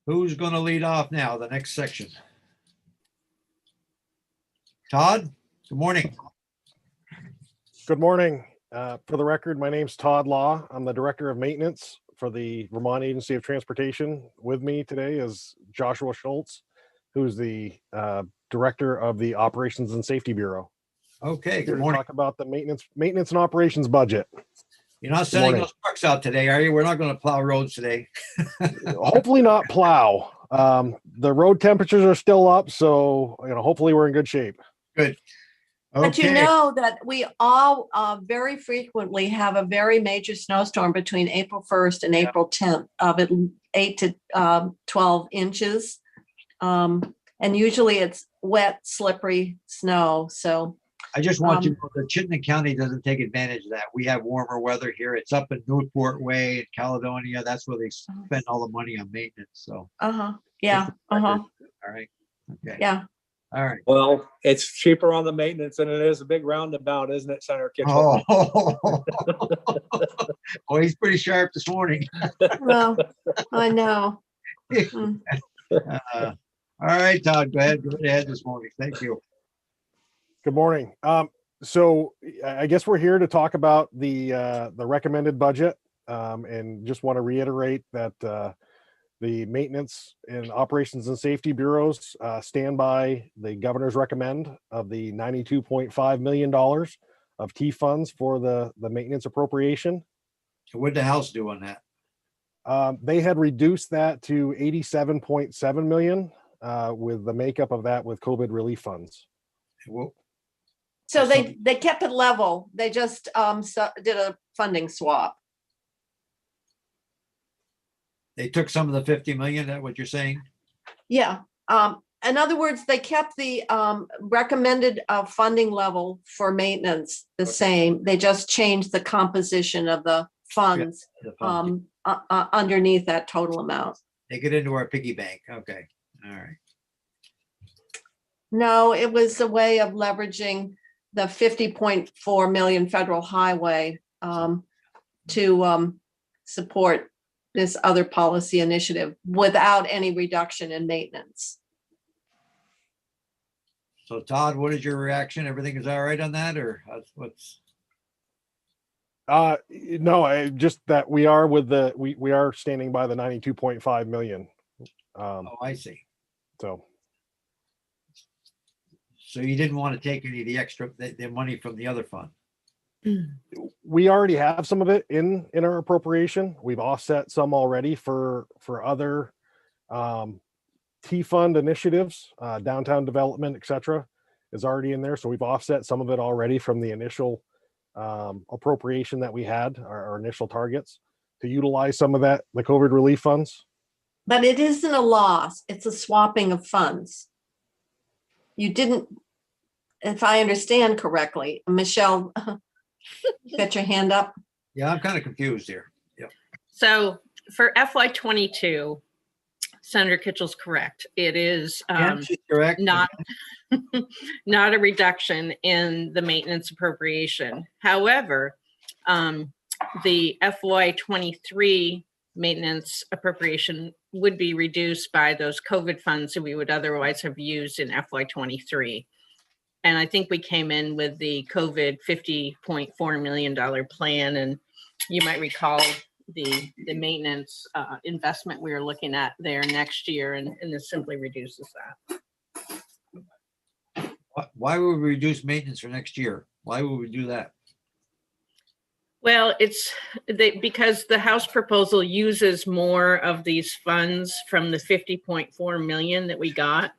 Who's going to lead off now, the next section? Todd, good morning. Good morning. For the record, my name's Todd Law. I'm the Director of Maintenance for the Vermont Agency of Transportation. With me today is Joshua Schultz, who's the Director of the Operations and Safety Bureau. Okay, Here good to morning. talk about the maintenance and operations budget. You're not sending morning. those trucks out today, are you? We're not going to plow roads today. Hopefully not plow. The road temperatures are still up, so hopefully we're in good shape. Good. But you Okay. know that we all very frequently have a very major snowstorm between April 1st and April 10th of 8 to 12 inches. And usually it's wet, slippery snow. So I just want you to know that Chittenden County doesn't take advantage of that. We have warmer weather here. It's up in Newport Way in Caledonia. That's where they spend all the money on maintenance. So, yeah. all right. Okay. Yeah. All right. Well, it's cheaper on the maintenance than it is a big roundabout, isn't it, Senator Kitchell? Oh, oh, he's pretty sharp this morning. Well, I know. All right, Todd, go ahead this morning. Thank you. Good morning. So I guess we're here to talk about the recommended budget, and just want to reiterate that the maintenance and operations and safety bureaus stand by the governor's recommend of the $92.5 million of T funds for the maintenance appropriation. What'd the House do on that? They had reduced that to 87.7 million with the makeup of that with COVID relief funds. Well, So they kept it level. They just did a funding swap. they took some of the 50 million, is that what you're saying? Yeah. In other words, they kept the recommended funding level for maintenance the same. They just changed the composition of the funds The fund. underneath that total amount. They get into our piggy bank. Okay. All right. No, it was a way of leveraging the 50.4 million federal highway to support this other policy initiative without any reduction in maintenance. So Todd, what is your reaction? Everything is all right on that, or what's? No, just that we are we are standing by the 92.5 million. Oh, I see. So you didn't want to take any of the extra, the money from the other fund? we already have some of it in our appropriation. We've offset some already for other T fund initiatives, downtown development, etc. is already in there. So we've offset some of it already from the initial appropriation that we had, our initial targets, to utilize some of that, the COVID relief funds. But it isn't a loss, it's a swapping of funds. You didn't, if I understand correctly, Michelle, you got your hand up? Yeah, I'm kind of confused here. Yeah. So for FY22, Senator Kitchell's correct. It is Yeah, she's correct. not not a reduction in the maintenance appropriation. However, the FY23 maintenance appropriation would be reduced by those COVID funds that we would otherwise have used in FY23. And I think we came in with the COVID $50.4 million plan. And you might recall the maintenance investment we were looking at there next year, and this simply reduces that. Why would we reduce maintenance for next year? Why would we do that? Well, it's because the House proposal uses more of these funds from the 50.4 million that we got.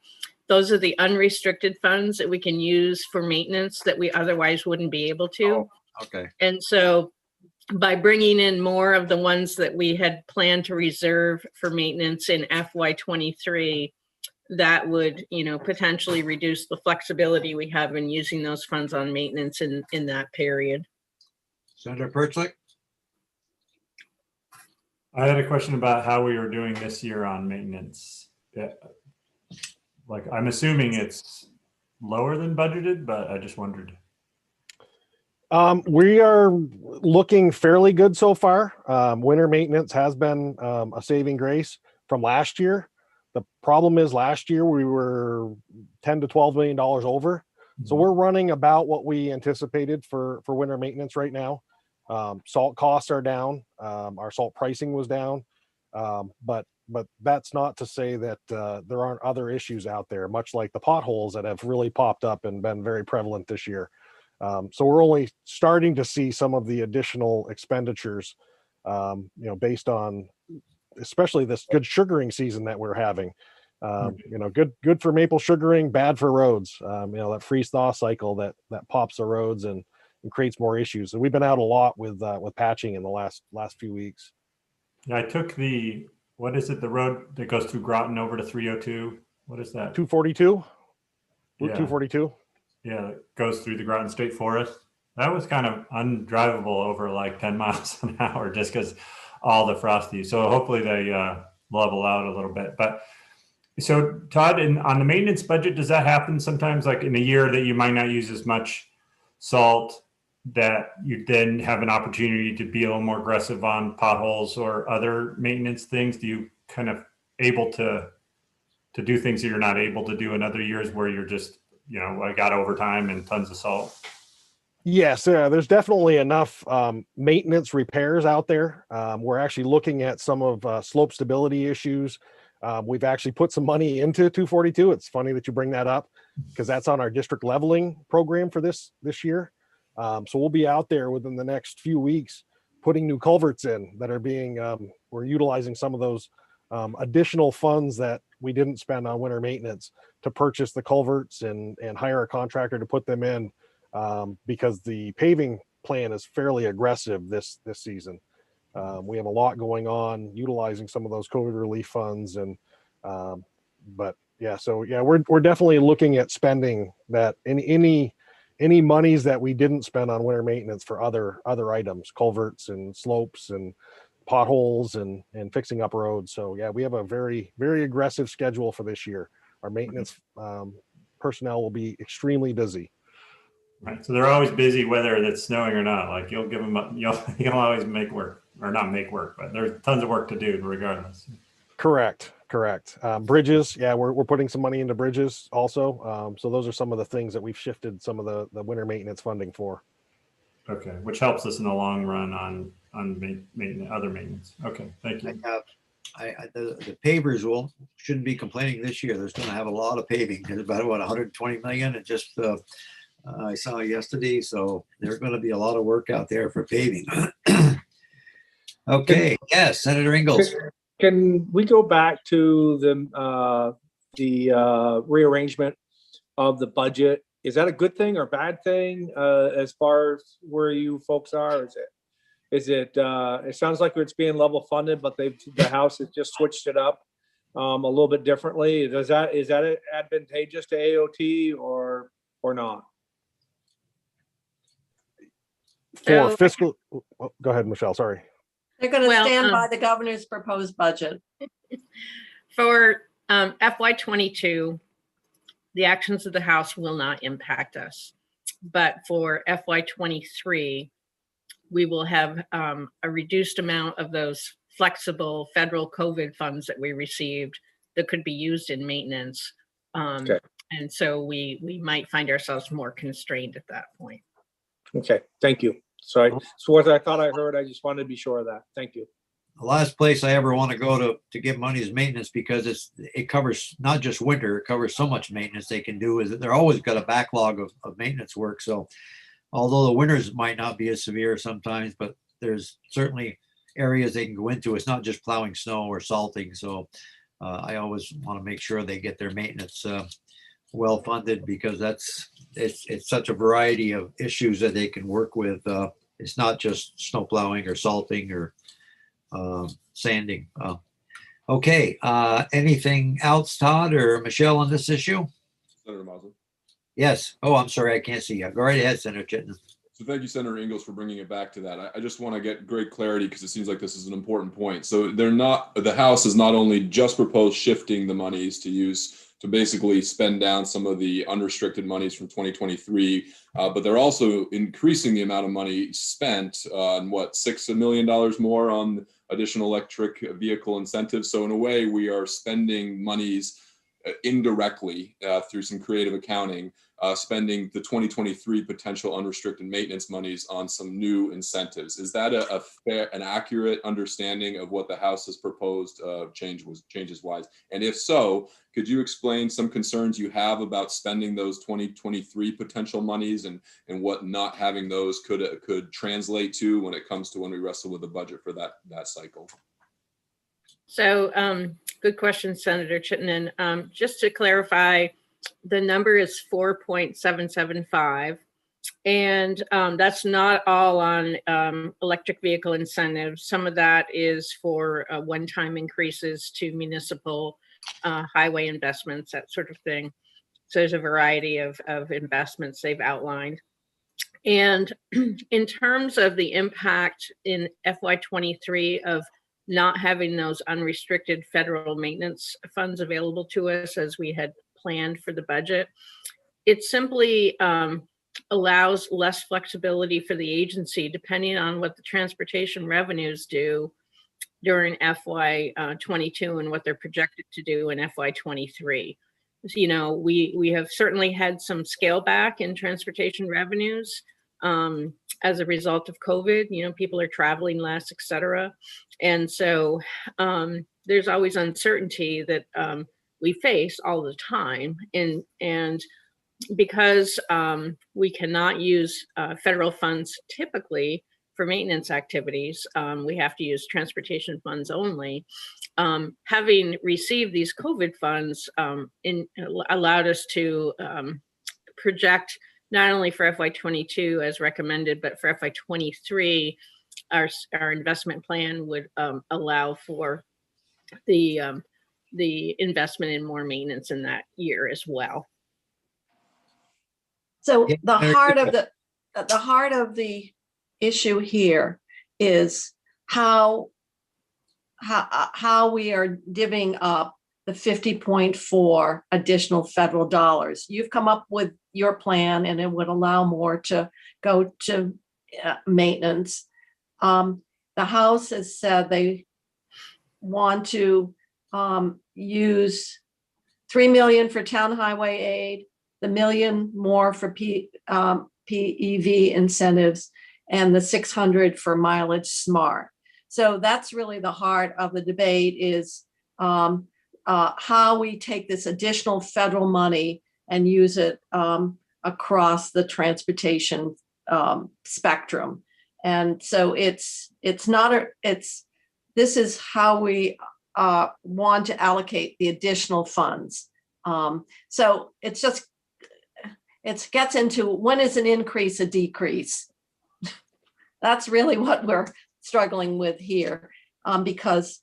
Those are the unrestricted funds that we can use for maintenance that we otherwise wouldn't be able to. Oh, okay. And so by bringing in more of the ones that we had planned to reserve for maintenance in FY23, that would, potentially reduce the flexibility we have in using those funds on maintenance in that period. Senator Perchlik? I had a question about how we were doing this year on maintenance. Like, I'm assuming it's lower than budgeted, but I just wondered. We are looking fairly good so far. Winter maintenance has been a saving grace from last year. The problem is last year we were 10 to $12 million over. So we're running about what we anticipated for winter maintenance right now. Salt costs are down. Our salt pricing was down. But that's not to say that there aren't other issues out there, much like the potholes that have really popped up and been very prevalent this year. So we're only starting to see some of the additional expenditures, based on especially this good sugaring season that we're having. Good for maple sugaring, bad for roads. That freeze thaw cycle that pops the roads and creates more issues. And we've been out a lot with patching in the last few weeks. Yeah, I took the road that goes through Groton over to 302. What is that? 242? Yeah. 242? Yeah, it goes through the Groton State Forest. That was kind of undrivable over like 10 miles an hour just because all the frosty. So hopefully they level out a little bit. But so Todd, on the maintenance budget, does that happen sometimes like in a year that you might not use as much salt, that you then have an opportunity to be a little more aggressive on potholes or other maintenance things? Do you kind of able to do things that you're not able to do in other years where you're just, I got overtime and tons of salt? Yes, there's definitely enough maintenance repairs out there. We're actually looking at some of slope stability issues. We've actually put some money into 242. It's funny that you bring that up because that's on our district leveling program for this year. So we'll be out there within the next few weeks putting new culverts in that are being, we're utilizing some of those additional funds that we didn't spend on winter maintenance to purchase the culverts and hire a contractor to put them in, because the paving plan is fairly aggressive this season. We have a lot going on utilizing some of those COVID relief funds we're definitely looking at spending that any monies that we didn't spend on winter maintenance for other items, culverts and slopes and potholes and fixing up roads. So yeah, we have a very, very aggressive schedule for this year. Our maintenance personnel will be extremely busy. Right. So they're always busy whether it's snowing or not. Like you'll give them, you'll always make work, or not make work, but there's tons of work to do regardless. Correct. Bridges. Yeah, we're putting some money into bridges also. So those are some of the things that we've shifted some of the winter maintenance funding for. Okay. Which helps us in the long run on maintenance, other maintenance. Okay. Thank you. The pavers shouldn't be complaining this year. There's going to have a lot of paving. There's about 120 million. It just, I saw yesterday. So there's going to be a lot of work out there for paving. Okay. Yes, Senator Ingalls. Can we go back to the rearrangement of the budget? Is that a good thing or bad thing as far as where you folks are? Is it? It sounds like it's being level funded, but the House has just switched it up a little bit differently. Is that advantageous to AOT or not? For So- fiscal, go ahead, Michelle. Sorry. They're going to Well, stand by the governor's proposed budget. For FY22, the actions of the House will not impact us. But for FY23, we will have a reduced amount of those flexible federal COVID funds that we received that could be used in maintenance. Okay. And so we might find ourselves more constrained at that point. Okay, thank you. So what I thought I heard, I just wanted to be sure of that. Thank you. The last place I ever want to go to give money is maintenance, because it covers not just winter, it covers so much maintenance they can do. Is that they're always got a backlog of maintenance work. So although the winters might not be as severe sometimes, but there's certainly areas they can go into. It's not just plowing snow or salting. So I always want to make sure they get their maintenance well funded, because it's such a variety of issues that they can work with. It's not just snow plowing or salting or sanding. Okay. Anything else, Todd or Michelle, on this issue? Senator Maslin. Yes. Oh, I'm sorry. I can't see you. Go right ahead, Senator Chittenden. So thank you, Senator Ingalls, for bringing it back to that. I just want to get great clarity, because it seems like this is an important point. So the House is not only just proposed shifting the monies to basically spend down some of the unrestricted monies from 2023, but they're also increasing the amount of money spent on $6 million more on additional electric vehicle incentives. So in a way, we are spending monies indirectly through some creative accounting, spending the 2023 potential unrestricted maintenance monies on some new incentives. Is that a fair and accurate understanding of what the House has proposed changes wise? And if so, could you explain some concerns you have about spending those 2023 potential monies and what not having those could translate to when it comes to when we wrestle with the budget for that cycle? So good question, Senator Chittenden. Just to clarify, the number is 4.775, and that's not all on electric vehicle incentives. Some of that is for one-time increases to municipal highway investments, that sort of thing. So there's a variety of investments they've outlined. And in terms of the impact in FY23 of not having those unrestricted federal maintenance funds available to us as we had planned for the budget, it simply allows less flexibility for the agency depending on what the transportation revenues do during FY22 and what they're projected to do in FY23. You know, we have certainly had some scale back in transportation revenues as a result of COVID. You know, people are traveling less, et cetera. And so there's always uncertainty that we face all the time. And because we cannot use federal funds typically for maintenance activities, we have to use transportation funds only. Having received these COVID funds allowed us to project not only for FY22 as recommended, but for FY23, our investment plan would allow for the investment in more maintenance in that year as well. So Yeah, the very heart of the issue here is how we are divvying up the 50.4 additional federal dollars. You've come up with your plan and it would allow more to go to maintenance. The House has said they want to use $3 million for town highway aid, the $1 million more for PEV incentives, and the 600 for mileage smart. So that's really the heart of the debate is how we take this additional federal money and use it across the transportation spectrum. And so this is how we want to allocate the additional funds. So it gets into when is an increase a decrease? That's really what we're struggling with here, because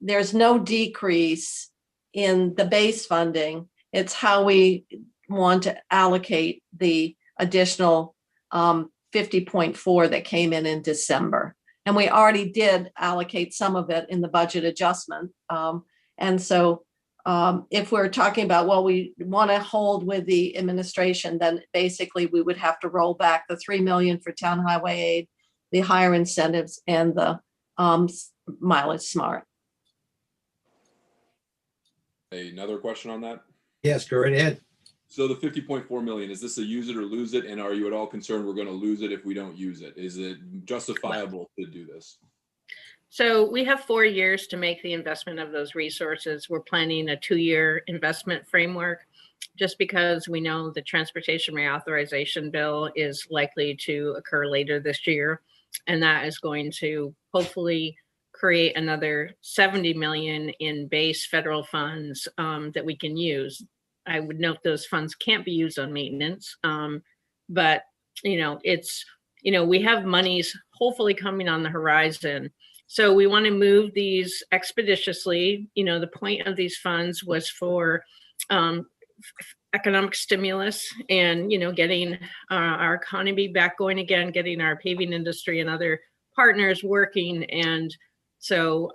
there's no decrease in the base funding. It's how we want to allocate the additional 50.4 that came in December. And we already did allocate some of it in the budget adjustment. And so if we're talking about, well, we want to hold with the administration, then basically we would have to roll back the $3 million for town highway aid, the higher incentives, and the mileage smart. Another question on that? Yes, go right ahead. So the 50.4 million, is this a use it or lose it? And are you at all concerned we're going to lose it if we don't use it? Is it justifiable to do this? So we have 4 years to make the investment of those resources. We're planning a 2-year investment framework just because we know the transportation reauthorization bill is likely to occur later this year. And that is going to hopefully create another 70 million in base federal funds that we can use. I would note those funds can't be used on maintenance, but we have monies hopefully coming on the horizon. So we want to move these expeditiously. The point of these funds was for economic stimulus and, getting our economy back going again, getting our paving industry and other partners working. And so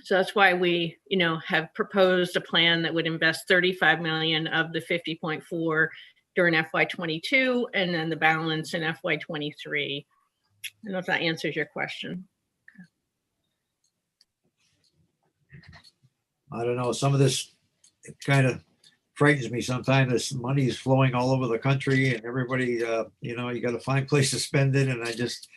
that's why we, have proposed a plan that would invest 35 million of the 50.4 during FY22 and then the balance in FY23. I don't know if that answers your question. I don't know, some of this, it kind of frightens me sometimes. This money is flowing all over the country and everybody, you know, you got to find a place to spend it. And I just,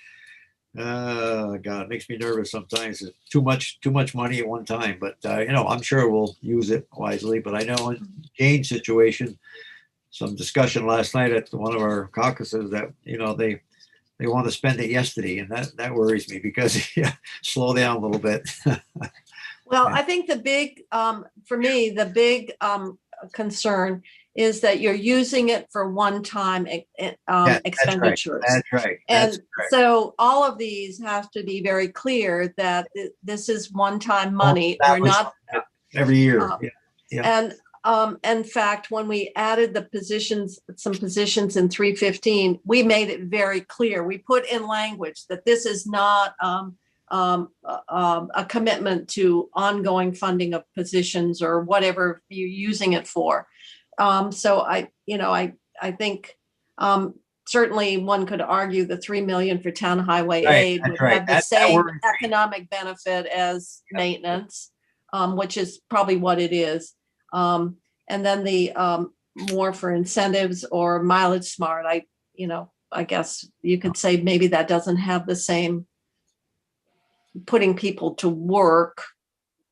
God, it makes me nervous sometimes. It's too much money at one time. But, you know, I'm sure we'll use it wisely. But I know in Jane's situation, some discussion last night at one of our caucuses that, you know, they want to spend it yesterday. And that worries me because, yeah, slow down a little bit. Well, I think the big, for me, the big concern is that you're using it for one-time expenditures. That's right. And That's right. so all of these have to be very clear that this is one-time money. That We're was not, every year. uh, Yeah. and in fact, when we added the positions, some positions in 315, we made it very clear. We put in language that this is not a commitment to ongoing funding of positions or whatever you're using it for. So I think certainly one could argue the 3 million for town highway Right, aid that's would right. have the That same worries me. economic benefit as maintenance, which is probably what it is. And then the more for incentives or mileage smart, I guess you could say maybe that doesn't have the same putting people to work,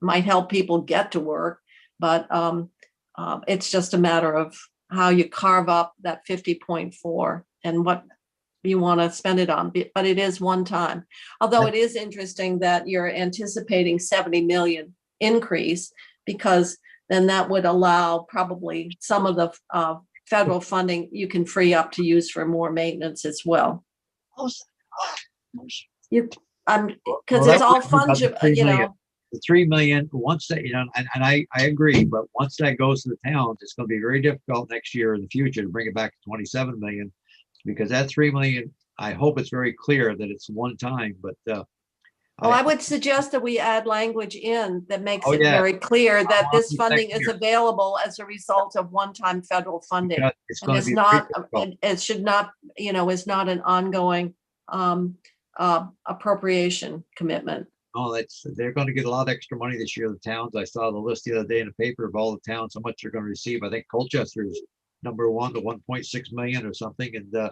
might help people get to work, but it's just a matter of how you carve up that 50.4 and what you want to spend it on. But it is one time. Although it is interesting that you're anticipating 70 million increase, because then that would allow probably some of the federal funding you can free up to use for more maintenance as well. Because Well, it's that all worries me about the fungible, 3 million. The 3 million, once that, you know, and I agree, but once that goes to the towns, it's going to be very difficult next year in the future to bring it back to 27 million, because that 3 million, I hope it's very clear that it's one time, but well, I would suggest that we add language in that makes Oh, it yeah. very clear that I'll this put that funding is clear. available as a result of one-time federal funding. because it's And going to it's be not, very difficult. it should not, is not an ongoing appropriation commitment. Oh, they're going to get a lot of extra money this year, the towns. I saw the list the other day in the paper of all the towns, how much they're going to receive. I think Colchester is number one to 1.6 million or something. And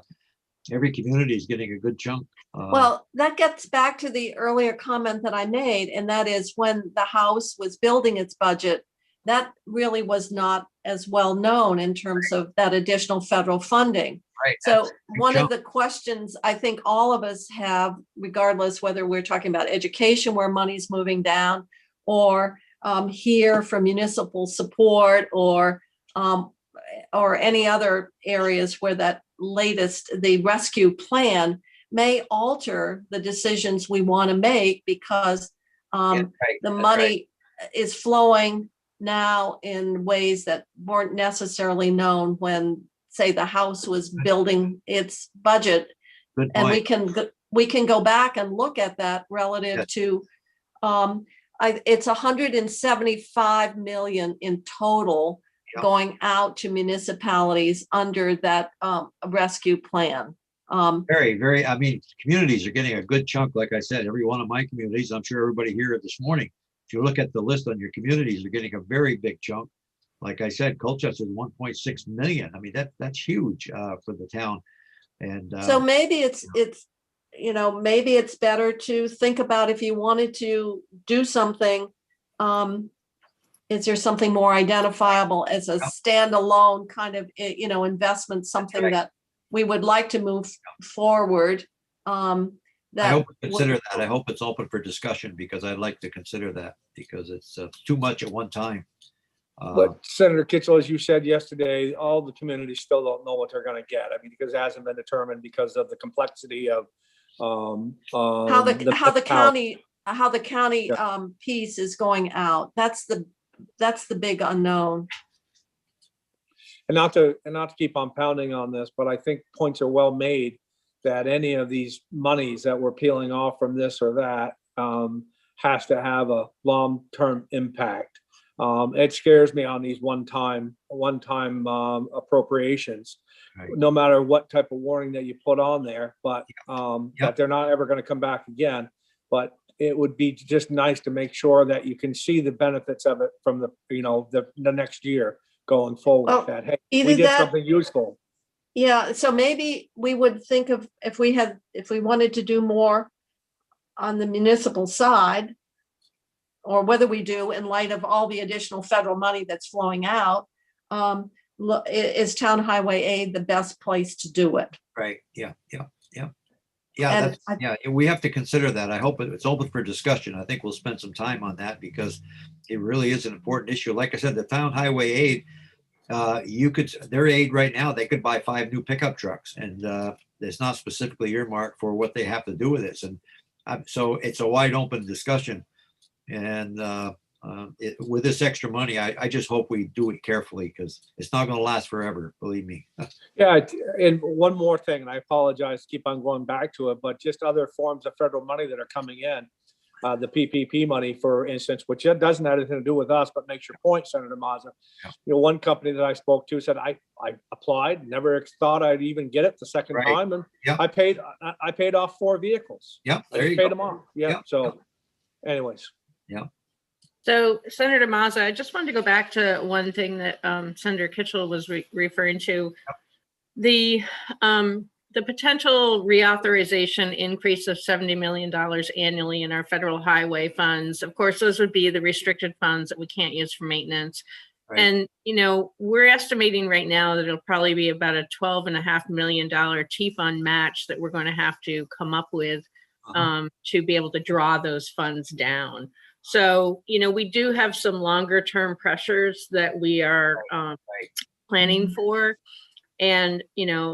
every community is getting a good chunk. Well, that gets back to the earlier comment that I made, and that is when the House was building its budget, that really was not as well known in terms of that additional federal funding. Right. So that's a big one chunk. of the questions I think all of us have, regardless whether we're talking about education where money's moving down, or here for municipal support, or any other areas where that the rescue plan may alter the decisions we want to make, because Yeah, right, the that's money is flowing now in ways that weren't necessarily known when, say, the House was building its budget. Good And point. we can go back and look at that relative Yes. to it's 175 million in total Yeah. going out to municipalities under that rescue plan. Very, very, I mean, communities are getting a good chunk. Like I said, every one of my communities, I'm sure everybody here this morning, if you look at the list on your communities, are getting a very big chunk. Like I said, Colchester is 1.6 million. I mean, that's huge for the town. And So maybe maybe it's better to think about, if you wanted to do something, is there something more identifiable as a standalone kind of, investment, something right. that we would like to move forward? I hope we consider that. I hope it's open for discussion, because I'd like to consider that, because it's too much at one time. But Senator Kitchell, as you said yesterday, all the communities still don't know what they're going to get. I mean, because it hasn't been determined because of the complexity of how the county Yeah. piece is going out. That's the big unknown. And not to keep on pounding on this, but I think points are well made that any of these monies that we're peeling off from this or that has to have a long-term impact. It scares me on these one-time appropriations, Right. no matter what type of warning that you put on there, but that they're not ever going to come back again. But it would be just nice to make sure that you can see the benefits of it from the next year going forward, Well, that, hey, either we did that- something useful. Yeah, so maybe we would think of if we wanted to do more on the municipal side, or whether we do in light of all the additional federal money that's flowing out, is town highway aid the best place to do it? Right, yeah. And We have to consider that. I hope it's open for discussion. I think we'll spend some time on that because it really is an important issue. Like I said, the town highway aid, their aid right now, they could buy 5 new pickup trucks, and it's not specifically earmarked for what they have to do with this. And so it's a wide open discussion. And with this extra money, I just hope we do it carefully because it's not going to last forever, believe me. Yeah, and one more thing, and I apologize, keep on going back to it, but just other forms of federal money that are coming in. The PPP money, for instance, which doesn't have anything to do with us, but makes your point, Senator Mazza. Yeah. One company that I spoke to said, I applied, never thought I'd even get it the second Right. time, and Yeah. I paid off 4 vehicles. Yep, I there you paid go. them off. Yeah. Yeah. So, anyways. So Senator Mazza, I just wanted to go back to one thing that Senator Kitchell was referring to. The potential reauthorization increase of $70 million annually in our federal highway funds. Of course, those would be the restricted funds that we can't use for maintenance. Right. And, we're estimating right now that it'll probably be about a $12.5 million T-fund match that we're going to have to come up with to be able to draw those funds down. So, we do have some longer term pressures that we are planning for. And,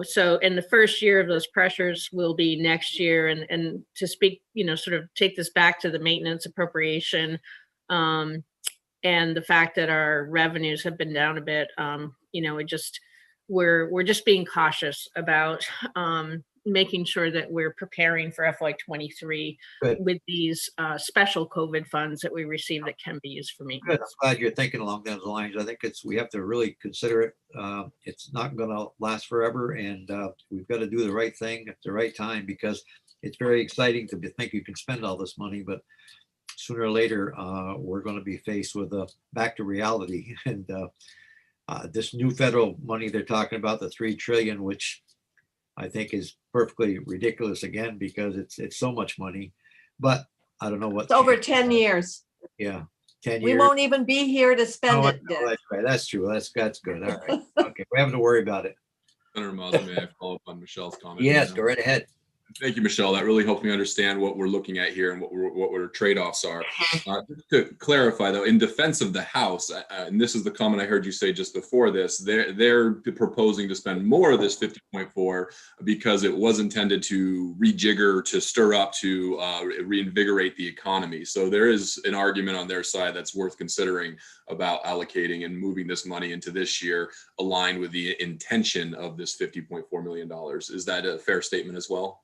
so in the first year of those pressures will be next year. And to speak, sort of take this back to the maintenance appropriation and the fact that our revenues have been down a bit, we're just being cautious about making sure that we're preparing for FY23 Good. with these special COVID funds that we receive that can be used for Good. maintenance. I'm glad you're thinking along those lines. I think we have to really consider it. It's not going to last forever, and we've got to do the right thing at the right time because it's very exciting to think you can spend all this money, but sooner or later we're going to be faced with back to reality. And this new federal money they're talking about, the $3 trillion, which I think is perfectly ridiculous again because it's so much money. But I don't know what. It's over 10 years. Yeah, 10 We years. won't even be here to spend Oh, it. no, Dick. that's right. That's true. That's good. All right. Okay, we have to worry about it. Senator Mazza, may I follow up on Michelle's comment? Yes, go right ahead. Thank you, Michelle. That really helped me understand what we're looking at here and what our trade-offs are. To clarify, though, in defense of the House, and this is the comment I heard you say just before this, they're proposing to spend more of this 50.4 because it was intended to rejigger, to stir up, to reinvigorate the economy. So there is an argument on their side that's worth considering about allocating and moving this money into this year aligned with the intention of this $50.4 million. Is that a fair statement as well?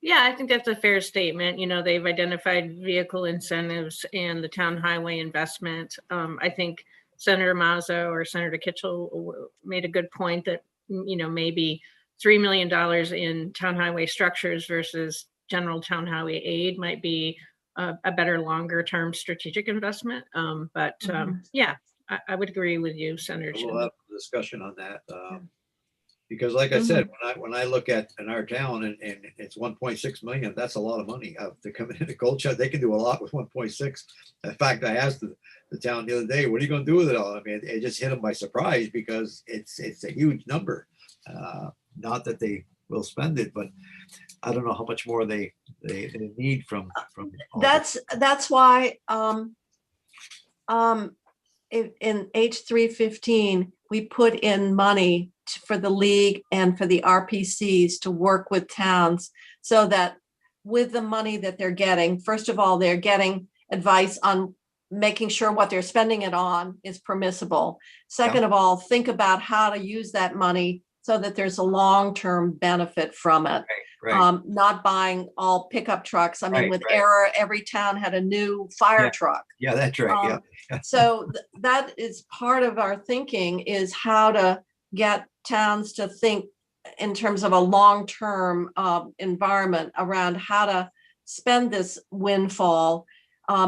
Yeah, I think that's a fair statement. They've identified vehicle incentives and the town highway investment. I think Senator Mazza or Senator Kitchell made a good point that, maybe $3 million in town highway structures versus general town highway aid might be a better longer term strategic investment. Yeah, I would agree with you, Senator. We'll have a discussion on that. Because like I said, when I look at in our town and it's 1.6 million, that's a lot of money to come into Goldshot. They can do a lot with 1.6. In fact, I asked the town the other day, what are you going to do with it all? I mean, it just hit them by surprise because it's a huge number. Not that they will spend it, but I don't know how much more they need from. That's why in H315 we put in money for the league and for the RPCs to work with towns so that with the money that they're getting, first of all, they're getting advice on making sure what they're spending it on is permissible. Second of all, think about how to use that money so that there's a long-term benefit from it. Right. Not buying all pickup trucks. I mean, Right, with right. ERA, every town had a new fire truck. Yeah, that's right. Yeah. So that is part of our thinking, is how to get towns to think in terms of a long-term environment around how to spend this windfall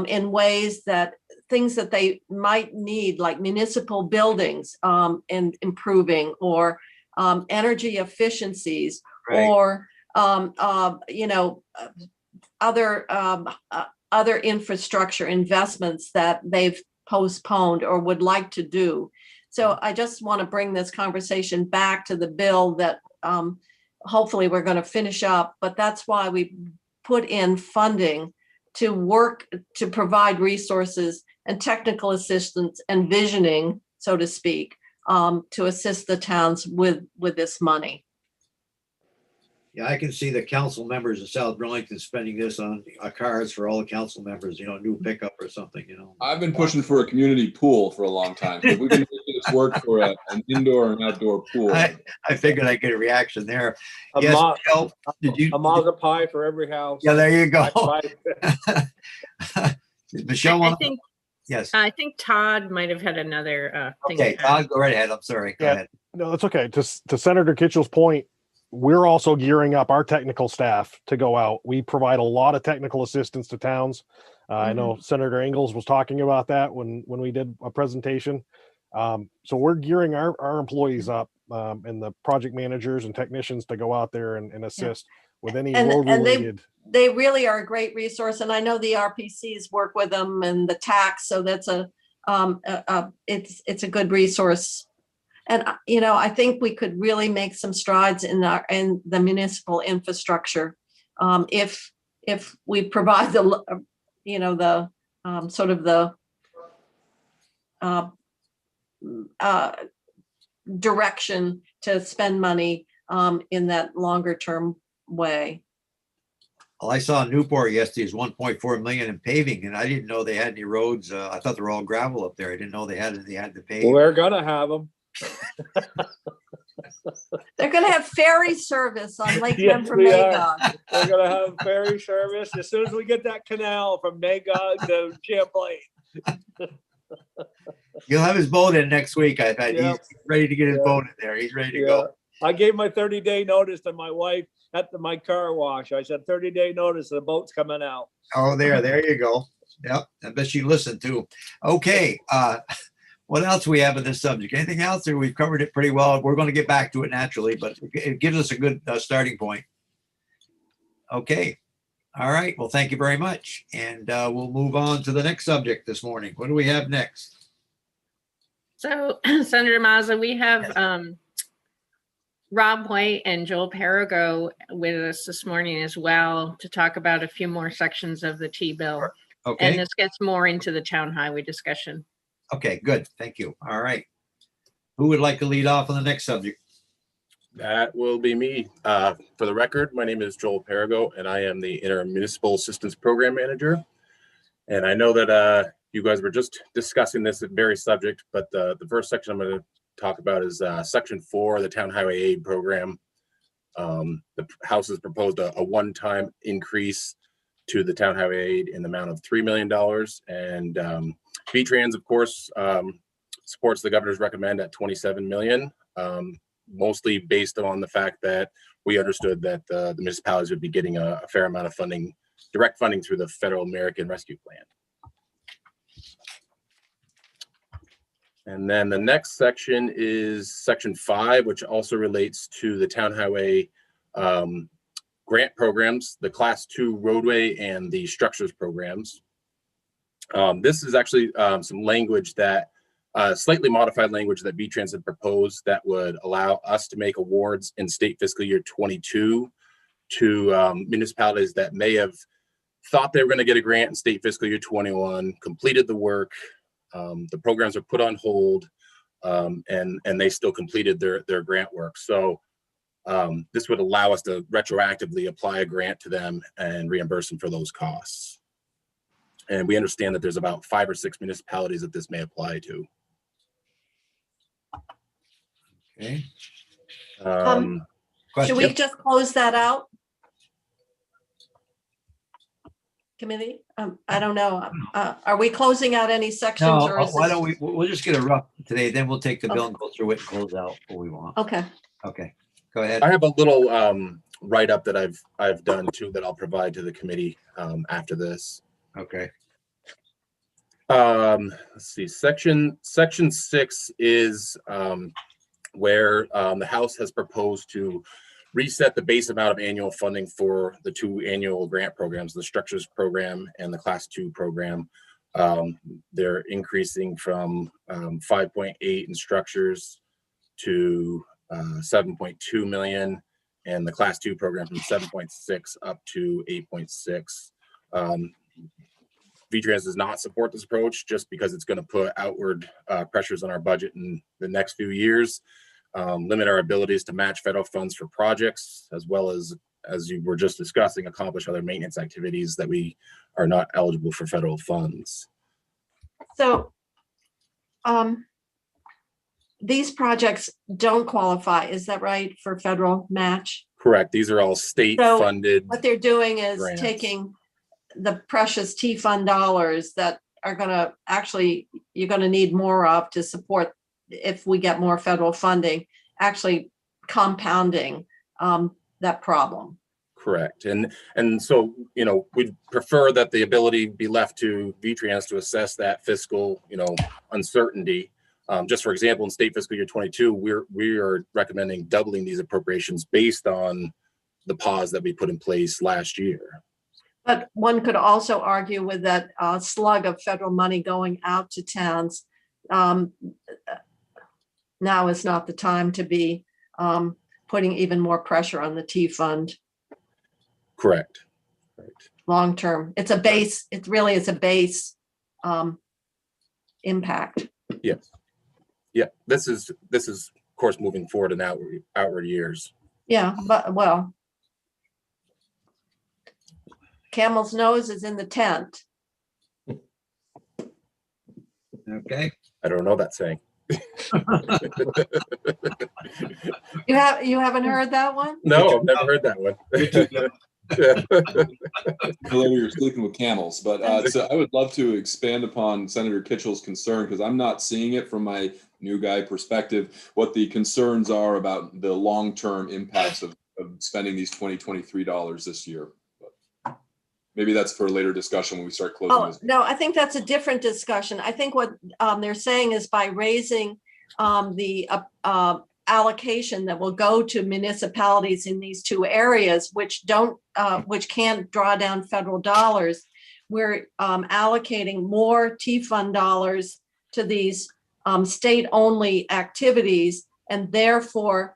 in ways that things that they might need, like municipal buildings and improving, or energy efficiencies, Right. or other infrastructure investments that they've postponed or would like to do. So I just want to bring this conversation back to the bill that hopefully we're going to finish up, but that's why we put in funding to work to provide resources and technical assistance and visioning, so to speak, to assist the towns with this money. Yeah, I can see the council members of South Burlington spending this on cars for all the council members, new pickup or something, I've been pushing for a community pool for a long time. So if we can make this work for an indoor and outdoor pool. I figured I'd get a reaction there. A Yes, ma- Michelle, did you? A Mazda pie for every house. Yeah, there you go. Bye. Michelle, yes. I think Todd might have had another thing. Okay, to add. Todd, go right ahead. I'm sorry. Go Yeah. ahead. No, that's okay. To Senator Kitchell's point, we're also gearing up our technical staff to go out. We provide a lot of technical assistance to towns. I know Senator Ingalls was talking about that when we did a presentation. So we're gearing our employees up and the project managers and technicians to go out there and assist with any road related. They really are a great resource, and I know the RPCs work with them and the tax. So that's it's a good resource. And I think we could really make some strides in the municipal infrastructure if we provide the sort of the direction to spend money in that longer term way. Well, I saw Newport yesterday is 1.4 million in paving, and I didn't know they had any roads. I thought they were all gravel up there. I didn't know they had to pave. Well, we're gonna have them. They're going to have ferry service on Lake Yes, from we are. Magog. We're gonna have ferry service as soon as we get that canal from Magog to Champlain. He'll have his boat in next week. I bet Yeah. he's ready to get his Yeah. boat in there. He's ready to Yeah. go. I gave my 30-day notice to my wife at my car wash. I said 30-day notice, the boat's coming out. Oh, there you go. Yep. I bet she listened too. Okay. What else we have in this subject? Anything else? Or we've covered it pretty well. We're going to get back to it naturally, but it gives us a good starting point. Okay. All right. Well, thank you very much. And we'll move on to the next subject this morning. What do we have next? So, Senator Mazza, we have Rob White and Joel Perigo with us this morning as well to talk about a few more sections of the T-bill. Okay. And this gets more into the town highway discussion. Okay, good. Thank you. All right. Who would like to lead off on the next subject? That will be me. For the record, my name is Joel Perigo, and I am the Intermunicipal Assistance Program Manager. And I know that you guys were just discussing this very subject, but the first section I'm going to talk about is Section 4 of the Town Highway Aid Program. The House has proposed a one-time increase to the Town Highway Aid in the amount of $3 million. And VTrans, of course, supports the governor's recommend at $27 million. Mostly based on the fact that we understood that the municipalities would be getting a fair amount of funding, direct funding through the Federal American Rescue Plan. And then the next section is Section 5, which also relates to the town highway grant programs, the Class 2 roadway and the structures programs. This is actually some language that slightly modified language that VTrans had proposed that would allow us to make awards in state fiscal year 22 to municipalities that may have thought they were going to get a grant in state fiscal year 21, completed the work, the programs are put on hold, and they still completed their grant work. So this would allow us to retroactively apply a grant to them and reimburse them for those costs. And we understand that there's about 5 or 6 municipalities that this may apply to. Okay. Should Question? we just close that out? Committee? I don't know. Are we closing out any sections? No, Or is why this- don't we'll just get a rough today, then we'll take the bill and go through it and close out what we want. Okay. Okay, go ahead. I have a little write-up that I've done too, that I'll provide to the committee after this. Okay. Let's see, section 6 is where the House has proposed to reset the base amount of annual funding for the 2 annual grant programs, the Structures Program and the Class 2 program. They're increasing from 5.8 in Structures to 7.2 million, and the Class 2 program from 7.6 up to 8.6. VTrans does not support this approach just because it's going to put outward pressures on our budget in the next few years, limit our abilities to match federal funds for projects, as well as you were just discussing, accomplish other maintenance activities that we are not eligible for federal funds. So these projects don't qualify, is that right, for federal match? Correct. These are all state So funded. what they're doing is grants. taking the precious T-fund dollars that are gonna actually, you're gonna need more of to support if we get more federal funding, actually compounding that problem. Correct. And so, we'd prefer that the ability be left to VTrans to assess that fiscal, uncertainty. Just for example, in state fiscal year 22, we are recommending doubling these appropriations based on the pause that we put in place last year. But one could also argue with that slug of federal money going out to towns. Now is not the time to be putting even more pressure on the T-fund. Correct. Right. Long term, it's a base. It really is a base impact. Yes. Yeah. This is of course moving forward in outward years. Yeah, but well, camel's nose is in the tent. Okay. I don't know that saying. You haven't heard that one? No, I've never heard that one. Later you're sleeping with camels, but so I would love to expand upon Senator Kitchell's concern, because I'm not seeing it from my new guy perspective, what the concerns are about the long-term impacts of spending these 2023 dollars this year. But maybe that's for a later discussion when we start closing Oh, this. no, I think that's a different discussion. I think what they're saying is by raising the allocation that will go to municipalities in these 2 areas, which can't draw down federal dollars, we're allocating more T-fund dollars to these state-only activities, and therefore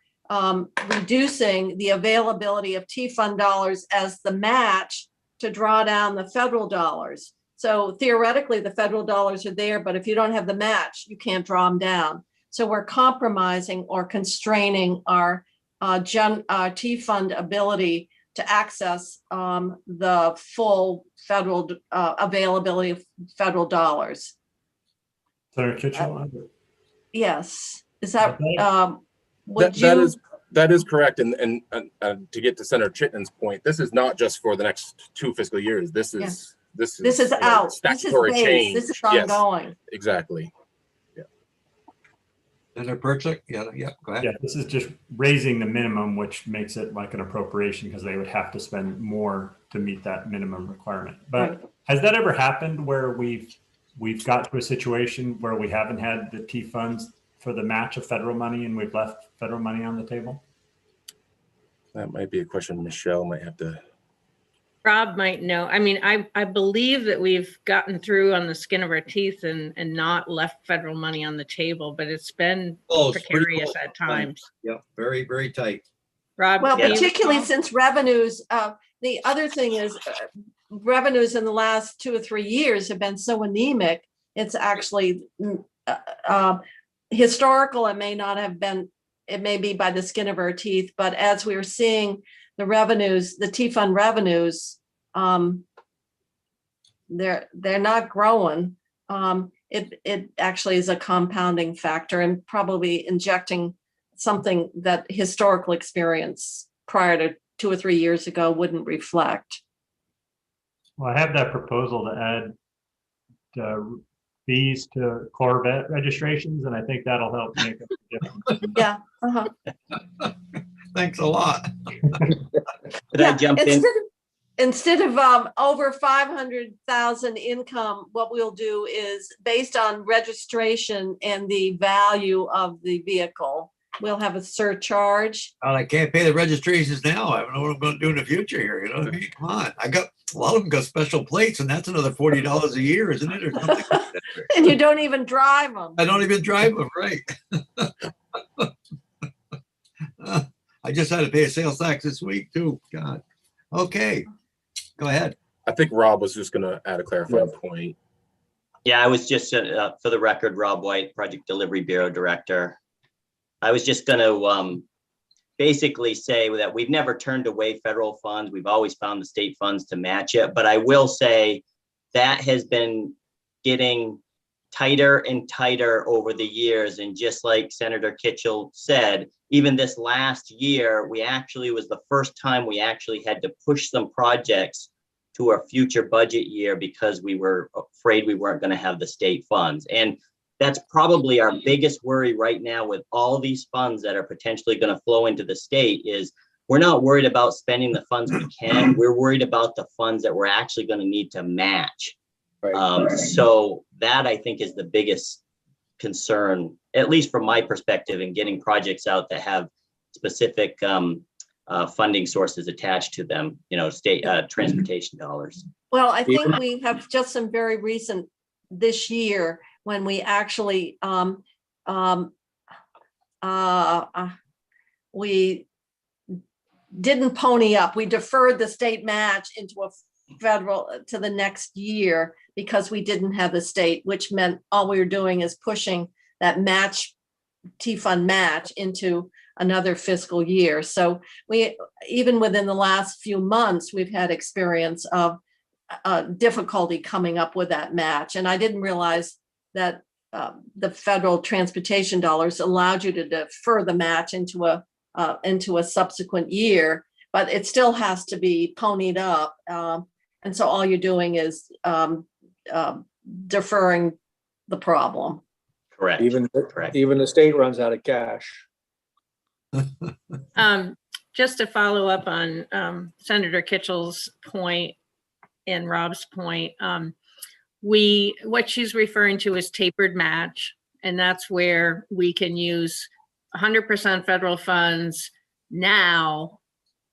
reducing the availability of T-fund dollars as the match to draw down the federal dollars. So theoretically, the federal dollars are there, but if you don't have the match, you can't draw them down. So we're compromising or constraining our T-fund ability to access the full federal availability of federal dollars. Senator Kitchell? Yes, is that, that is correct. And to get to Senator Chitten's point, this is not just for the next 2 fiscal years. This is out. Statutory change. This is ongoing. Yes, exactly. Senator Perchik? Yeah, go ahead. Yeah, this is just raising the minimum, which makes it like an appropriation because they would have to spend more to meet that minimum requirement. But Right. Has that ever happened where we've got to a situation where we haven't had the T funds for the match of federal money and we've left federal money on the table? That might be a question Michelle might have to. Rob might know. I mean, I believe that we've gotten through on the skin of our teeth and not left federal money on the table, but it's been Close, pretty precarious close. at times. Yeah, very, very tight. Rob? Well, do you particularly recall? since revenues, the other thing is revenues in the last 2 or 3 years have been so anemic. It's actually historical. It may not have been, it may be by the skin of our teeth, but as we were seeing the revenues, the T-fund revenues, they're not growing. It actually is a compounding factor and probably injecting something that historical experience prior to 2 or 3 years ago wouldn't reflect. Well, I have that proposal to add fees to Corvette registrations, and I think that'll help make a difference. Yeah. Uh-huh. Thanks a lot. Could I jump in? Instead of over 500,000 income, what we'll do is based on registration and the value of the vehicle, we'll have a surcharge. And I can't pay the registrations now. I don't know what I'm going to do in the future here. You know what I mean? Come on. I got a lot of them got special plates, and that's another $40 a year, isn't it? Or something. And you don't even drive them. I don't even drive them, right? I just had to pay a sales tax this week too. God. Okay. Go ahead. I think Rob was just going to add a clarifying point. Yeah, I was just, for the record, Rob White, Project Delivery Bureau Director. I was just going to basically say that we've never turned away federal funds. We've always found the state funds to match it. But I will say that has been getting tighter and tighter over the years. And just like Senator Kitchell said, even this last year, we actually was the first time we actually had to push some projects to our future budget year because we were afraid we weren't going to have the state funds. And that's probably our biggest worry right now with all these funds that are potentially going to flow into the state is we're not worried about spending the funds we can. We're worried about the funds that we're actually going to need to match. Right. So that I think is the biggest concern, at least from my perspective, in getting projects out that have specific funding sources attached to them, you know, state transportation dollars. Well, I think we have just some very recent this year when we actually we didn't pony up. We deferred the state match into a federal to the next year because we didn't have the state, which meant all we were doing is pushing that match, T-fund match into another fiscal year. So we, even within the last few months, we've had experience of difficulty coming up with that match. And I didn't realize that the federal transportation dollars allowed you to defer the match into a subsequent year, but it still has to be ponied up. And so all you're doing is deferring the problem. Correct. Even Correct. even the state runs out of cash. Just to follow up on Senator Kitchell's point and Rob's point, what she's referring to is tapered match, and that's where we can use 100% federal funds now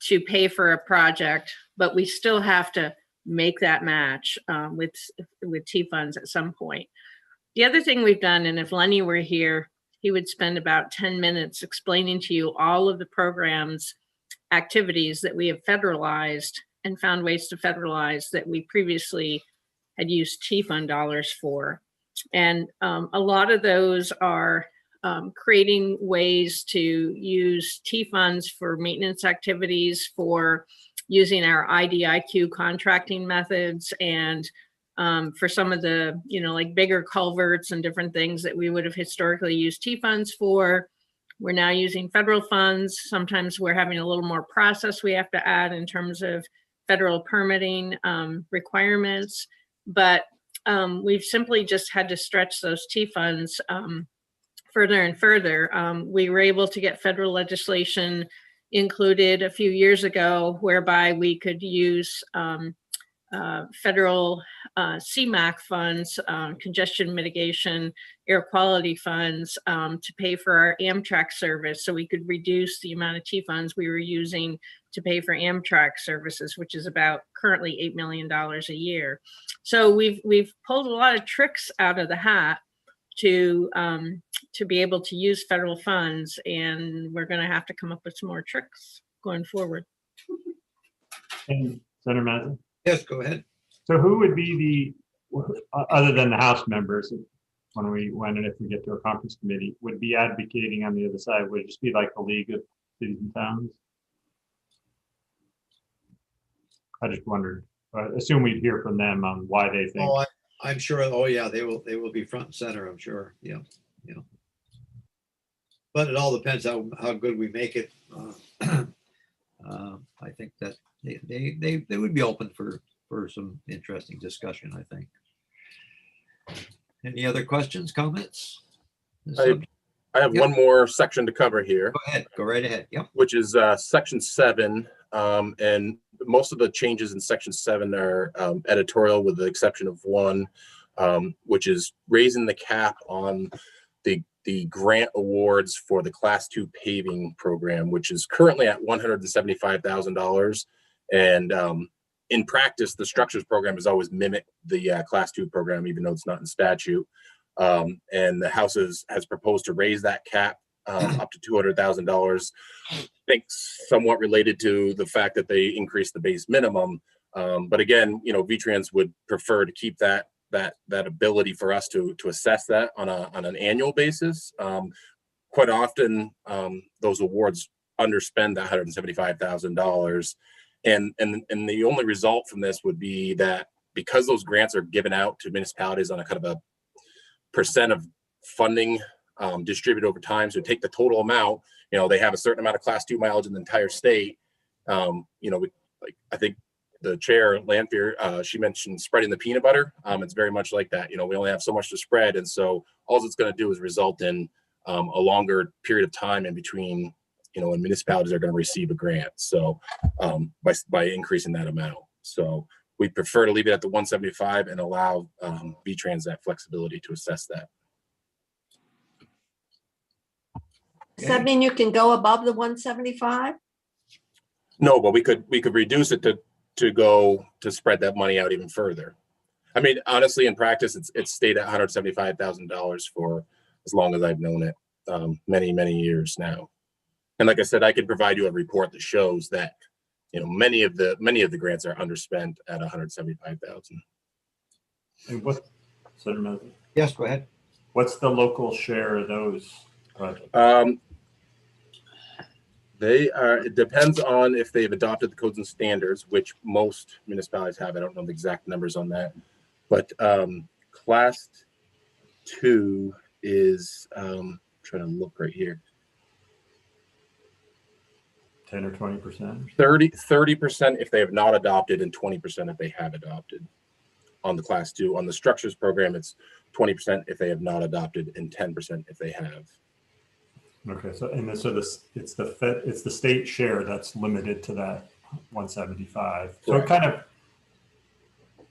to pay for a project, but we still have to make that match with T funds at some point. The other thing we've done, and if Lenny were here, he would spend about 10 minutes explaining to you all of the programs, activities that we have federalized and found ways to federalize that we previously had used T-fund dollars for. And a lot of those are creating ways to use T-funds for maintenance activities, for using our IDIQ contracting methods, and for some of the, like bigger culverts and different things that we would have historically used T-funds for. We're now using federal funds. Sometimes we're having a little more process we have to add in terms of federal permitting requirements, but we've simply just had to stretch those T-funds further and further. We were able to get federal legislation included a few years ago whereby we could use federal CMAQ funds, congestion mitigation, air quality funds, to pay for our Amtrak service. So we could reduce the amount of T-funds we were using to pay for Amtrak services, which is about currently $8 million a year. So we've pulled a lot of tricks out of the hat to be able to use federal funds, and we're going to have to come up with some more tricks going forward. And Senator Madsen? Yes, go ahead. So who would be other than the House members, when and if we get to a conference committee, would be advocating on the other side? Would it just be like the League of Cities and Towns? I just wondered. Assume we'd hear from them on why they think. Oh, I'm sure. Oh, yeah, they will be front and center, I'm sure. Yeah. But it all depends how good we make it. I think that they would be open for some interesting discussion, I think. Any other questions, comments? I have Yep. one more section to cover here, Go ahead, go right ahead. Yep. which is section 7. And most of the changes in section 7 are editorial, with the exception of one, which is raising the cap on the grant awards for the Class 2 paving program, which is currently at $175,000. And in practice, the structures program has always mimicked the Class 2 program, even though it's not in statute. And the House has proposed to raise that cap up to $200,000. I think somewhat related to the fact that they increased the base minimum. But again, V-Trans would prefer to keep that ability for us to assess that on an annual basis. Quite often, those awards underspend that $175,000. And the only result from this would be that because those grants are given out to municipalities on a kind of a percent of funding distributed over time, so take the total amount, they have a certain amount of Class 2 mileage in the entire state. I think the chair, Lanfear, she mentioned spreading the peanut butter. It's very much like that. We only have so much to spread. And so all it's going to do is result in a longer period of time in between, when municipalities are going to receive a grant. So by increasing that amount. So we prefer to leave it at the 175 and allow V-Trans that flexibility to assess that. Does that mean you can go above the 175? No, but we could reduce it to go to spread that money out even further. I mean, honestly, in practice, it's stayed at $175,000 for as long as I've known it, many years now. And like I said, I can provide you a report that shows that many of the grants are underspent at $175,000. And what, Senator Miller, Yes, go ahead. what's the local share of those projects? It depends on if they've adopted the codes and standards, which most municipalities have. I don't know the exact numbers on that, but Class 2 is trying to look right here. 10 or 20%? 30% if they have not adopted, and 20% if they have adopted on the Class 2. On the structures program, it's 20% if they have not adopted and 10% if they have. Okay, so it's the state share that's limited to that 175. So it kind of,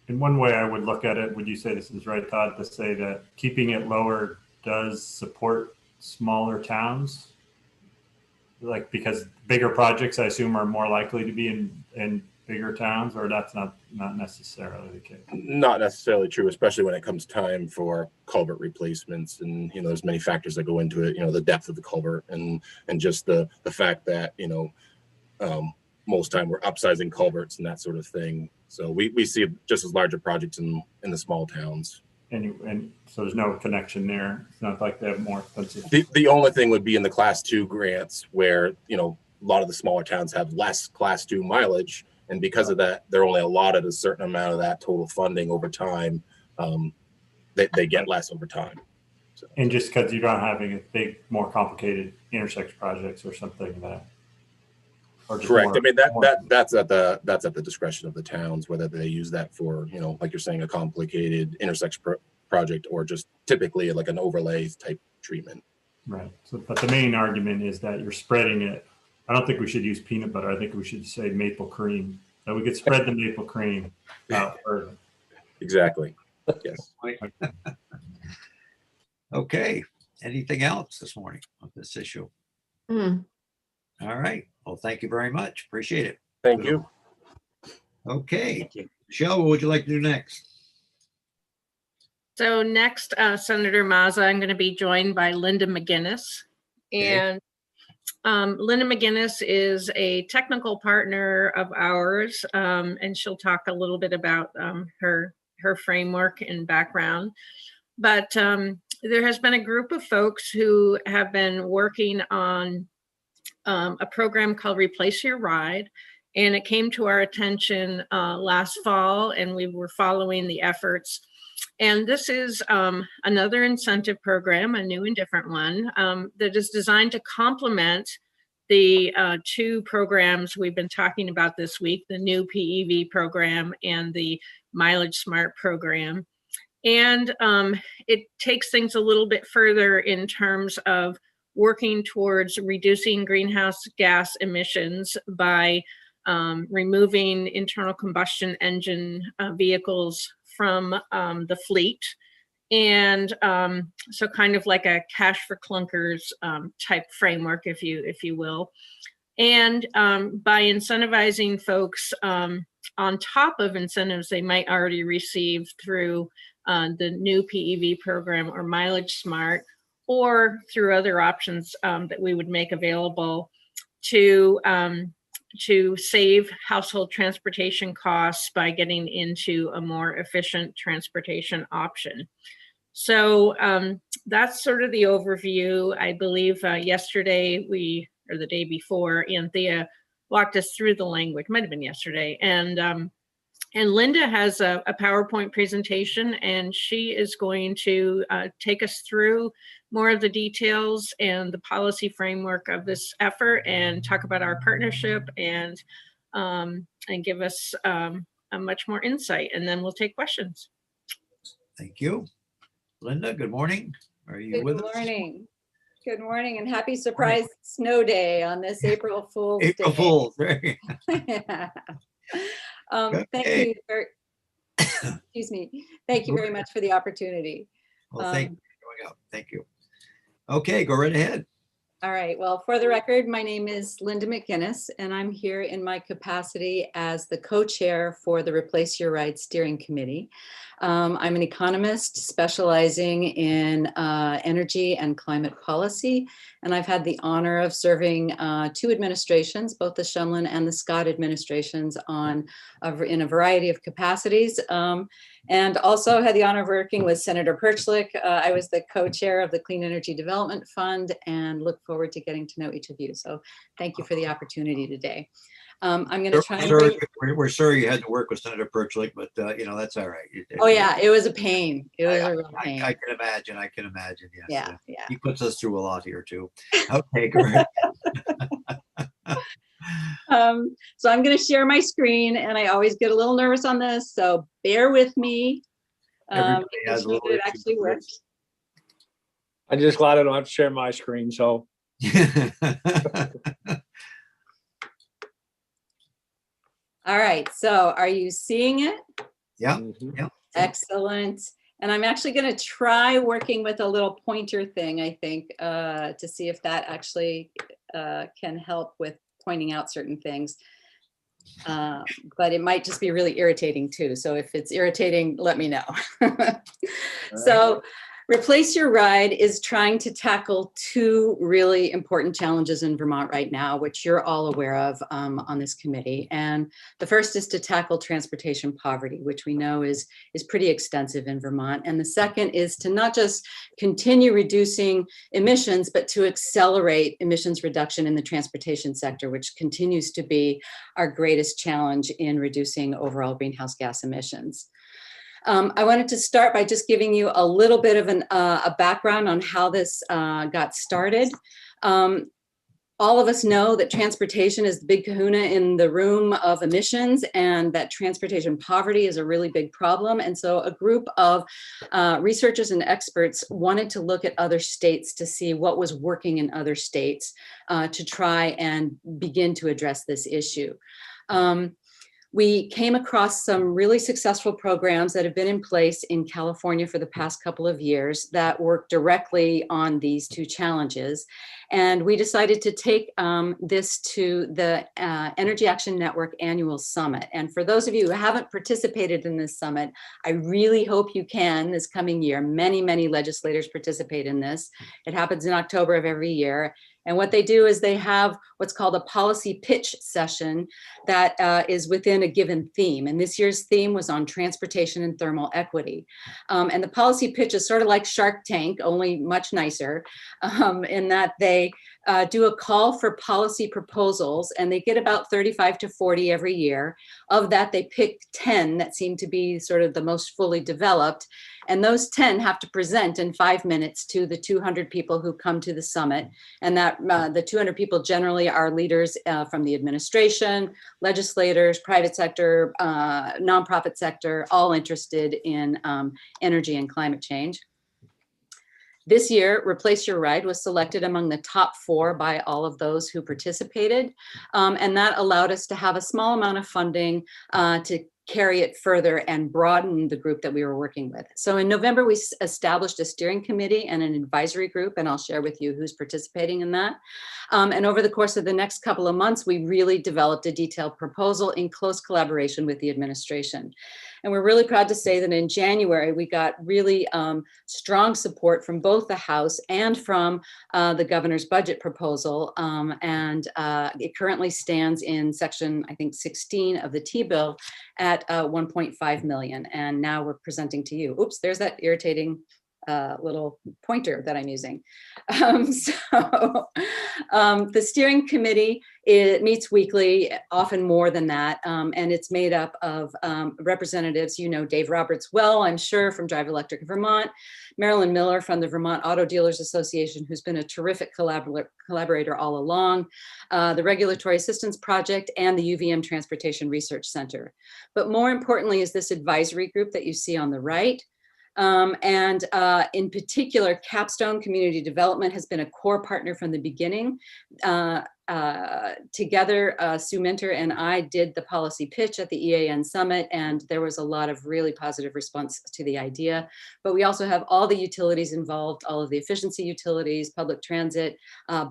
in one way I would look at it, would you say this is right, Todd, to say that keeping it lower does support smaller towns? Like, because bigger projects, I assume, are more likely to be in bigger towns, or that's not necessarily the case? Not necessarily true, especially when it comes time for culvert replacements, and there's many factors that go into it. The depth of the culvert and just the fact that most time we're upsizing culverts and that sort of thing. So we see just as larger projects in the small towns. And so there's no connection there. It's not like they have more expensive. The only thing would be in the Class 2 grants, where a lot of the smaller towns have less Class 2 mileage, and because of that, they're only allotted a certain amount of that total funding over time. They get less over time. So. And just because you're not having a big, more complicated intersection projects or something that. Or correct. I mean that's at the discretion of the towns, whether they use that for like you're saying, a complicated intersection project, or just typically like an overlay type treatment. Right. So, but the main argument is that you're spreading it. I don't think we should use peanut butter. I think we should say maple cream. That we could spread the maple cream out further. Exactly. Yes. Okay. Anything else this morning on this issue? All right. Well, thank you very much. Appreciate it. Thank you. Okay. Thank you. Michelle, what would you like to do next? So next, Senator Mazza, I'm going to be joined by Linda McGinnis. And Linda McGinnis is a technical partner of ours, and she'll talk a little bit about her framework and background. But there has been a group of folks who have been working on a program called Replace Your Ride. And it came to our attention last fall, and we were following the efforts. And this is another incentive program, a new and different one, that is designed to complement the two programs we've been talking about this week, the new PEV program and the Mileage Smart program. And it takes things a little bit further in terms of working towards reducing greenhouse gas emissions by removing internal combustion engine vehicles from the fleet. And so kind of like a cash for clunkers type framework, if you will. And by incentivizing folks on top of incentives they might already receive through the new PEV program or Mileage Smart, or through other options that we would make available to save household transportation costs by getting into a more efficient transportation option. So that's sort of the overview. I believe yesterday or the day before, Anthea walked us through the language, might have been yesterday. And Linda has a PowerPoint presentation, and she is going to take us through more of the details and the policy framework of this effort, and talk about our partnership, and give us a much more insight, and then we'll take questions. Thank you. Linda, good morning. Are you with us? Good morning. Good morning, and happy surprise snow day on this April Fool's Day. April Fool's. Yeah. Thank you very, excuse me. Thank you very much for the opportunity. Well, thank you for going out. Thank you. Okay, go right ahead. All right. Well, for the record, my name is Linda McGinnis, and I'm here in my capacity as the co-chair for the Replace Your Ride Steering Committee. I'm an economist specializing in energy and climate policy, and I've had the honor of serving two administrations, both the Shumlin and the Scott administrations, in a variety of capacities. And also had the honor of working with Senator Perchlik. I was the co-chair of the Clean Energy Development Fund, and look forward to getting to know each of you. So thank you for the opportunity today. I'm going to try and we're sorry you had to work with Senator Perchlik, but that's all right. Oh yeah, it was a pain. It was a real pain. I can imagine. I can imagine. Yes. Yeah. He puts us through a lot here too. Okay, great. So I'm going to share my screen, and I always get a little nervous on this, so bear with me. It actually works. I'm just glad I don't have to share my screen. So. All right. So are you seeing it? Yeah. Yeah. Excellent. And I'm actually going to try working with a little pointer thing, I think, to see if that actually can help with pointing out certain things. But it might just be really irritating too. So if it's irritating, let me know. So Replace Your Ride is trying to tackle two really important challenges in Vermont right now, which you're all aware of on this committee. And the first is to tackle transportation poverty, which we know is pretty extensive in Vermont. And the second is to not just continue reducing emissions, but to accelerate emissions reduction in the transportation sector, which continues to be our greatest challenge in reducing overall greenhouse gas emissions. I wanted to start by just giving you a little bit of a background on how this got started. All of us know that transportation is the big kahuna in the room of emissions, and that transportation poverty is a really big problem. And so a group of researchers and experts wanted to look at other states to see what was working in other states to try and begin to address this issue. We came across some really successful programs that have been in place in California for the past couple of years that work directly on these two challenges. And we decided to take this to the Energy Action Network Annual Summit. And for those of you who haven't participated in this summit, I really hope you can this coming year. Many, many legislators participate in this. It happens in October of every year. And what they do is they have what's called a policy pitch session that is within a given theme. And this year's theme was on transportation and thermal equity. And the policy pitch is sort of like Shark Tank, only much nicer, in that they do a call for policy proposals, and they get about 35 to 40 every year. Of that, they pick 10 that seem to be sort of the most fully developed. And those 10 have to present in 5 minutes to the 200 people who come to the summit. And that the 200 people generally are leaders from the administration, legislators, private sector, nonprofit sector, all interested in energy and climate change. This year, Replace Your Ride was selected among the top 4 by all of those who participated. And that allowed us to have a small amount of funding to carry it further and broaden the group that we were working with. So in November, we established a steering committee and an advisory group, and I'll share with you who's participating in that. And over the course of the next couple of months, we really developed a detailed proposal in close collaboration with the administration. And we're really proud to say that in January, we got really strong support from both the House and from the governor's budget proposal. And it currently stands in section, I think, 16 of the T-bill at 1.5 million. And now we're presenting to you. Oops, there's that irritating little pointer that I'm using. The steering committee, it meets weekly, often more than that, and it's made up of representatives, you know, Dave Roberts well, I'm sure, from Drive Electric Vermont, Marilyn Miller from the Vermont Auto Dealers Association, who's been a terrific collaborator all along, the Regulatory Assistance Project, and the UVM Transportation Research Center. But more importantly is this advisory group that you see on the right. In particular, Capstone Community Development has been a core partner from the beginning. Together, Sue Minter and I did the policy pitch at the EAN Summit, and there was a lot of really positive response to the idea. But we also have all the utilities involved, all of the efficiency utilities, public transit,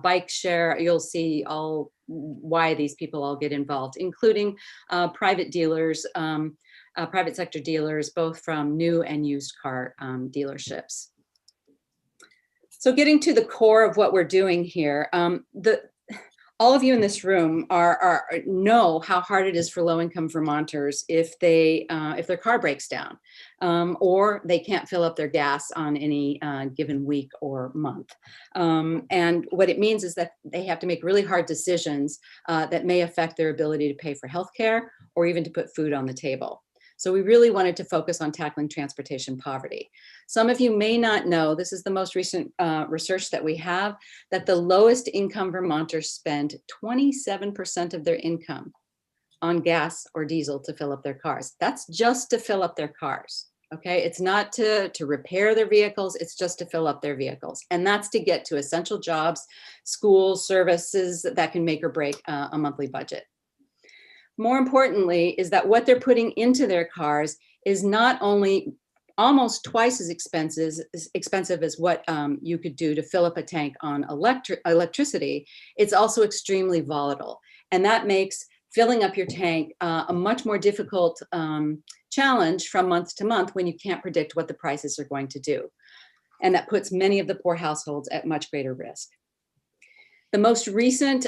bike share. You'll see all why these people all get involved, including private dealers, private sector dealers, both from new and used car dealerships. So getting to the core of what we're doing here, all of you in this room know how hard it is for low-income Vermonters if their car breaks down or they can't fill up their gas on any given week or month. And what it means is that they have to make really hard decisions that may affect their ability to pay for healthcare or even to put food on the table. So we really wanted to focus on tackling transportation poverty. Some of you may not know, this is the most recent research that we have, that the lowest income Vermonters spend 27% of their income on gas or diesel to fill up their cars. That's just to fill up their cars, okay? It's not to repair their vehicles, it's just to fill up their vehicles. And that's to get to essential jobs, schools, services that can make or break a monthly budget. More importantly is that what they're putting into their cars is not only almost twice as expensive as what you could do to fill up a tank on electricity, it's also extremely volatile. And that makes filling up your tank a much more difficult challenge from month to month when you can't predict what the prices are going to do. And that puts many of the poor households at much greater risk. The most recent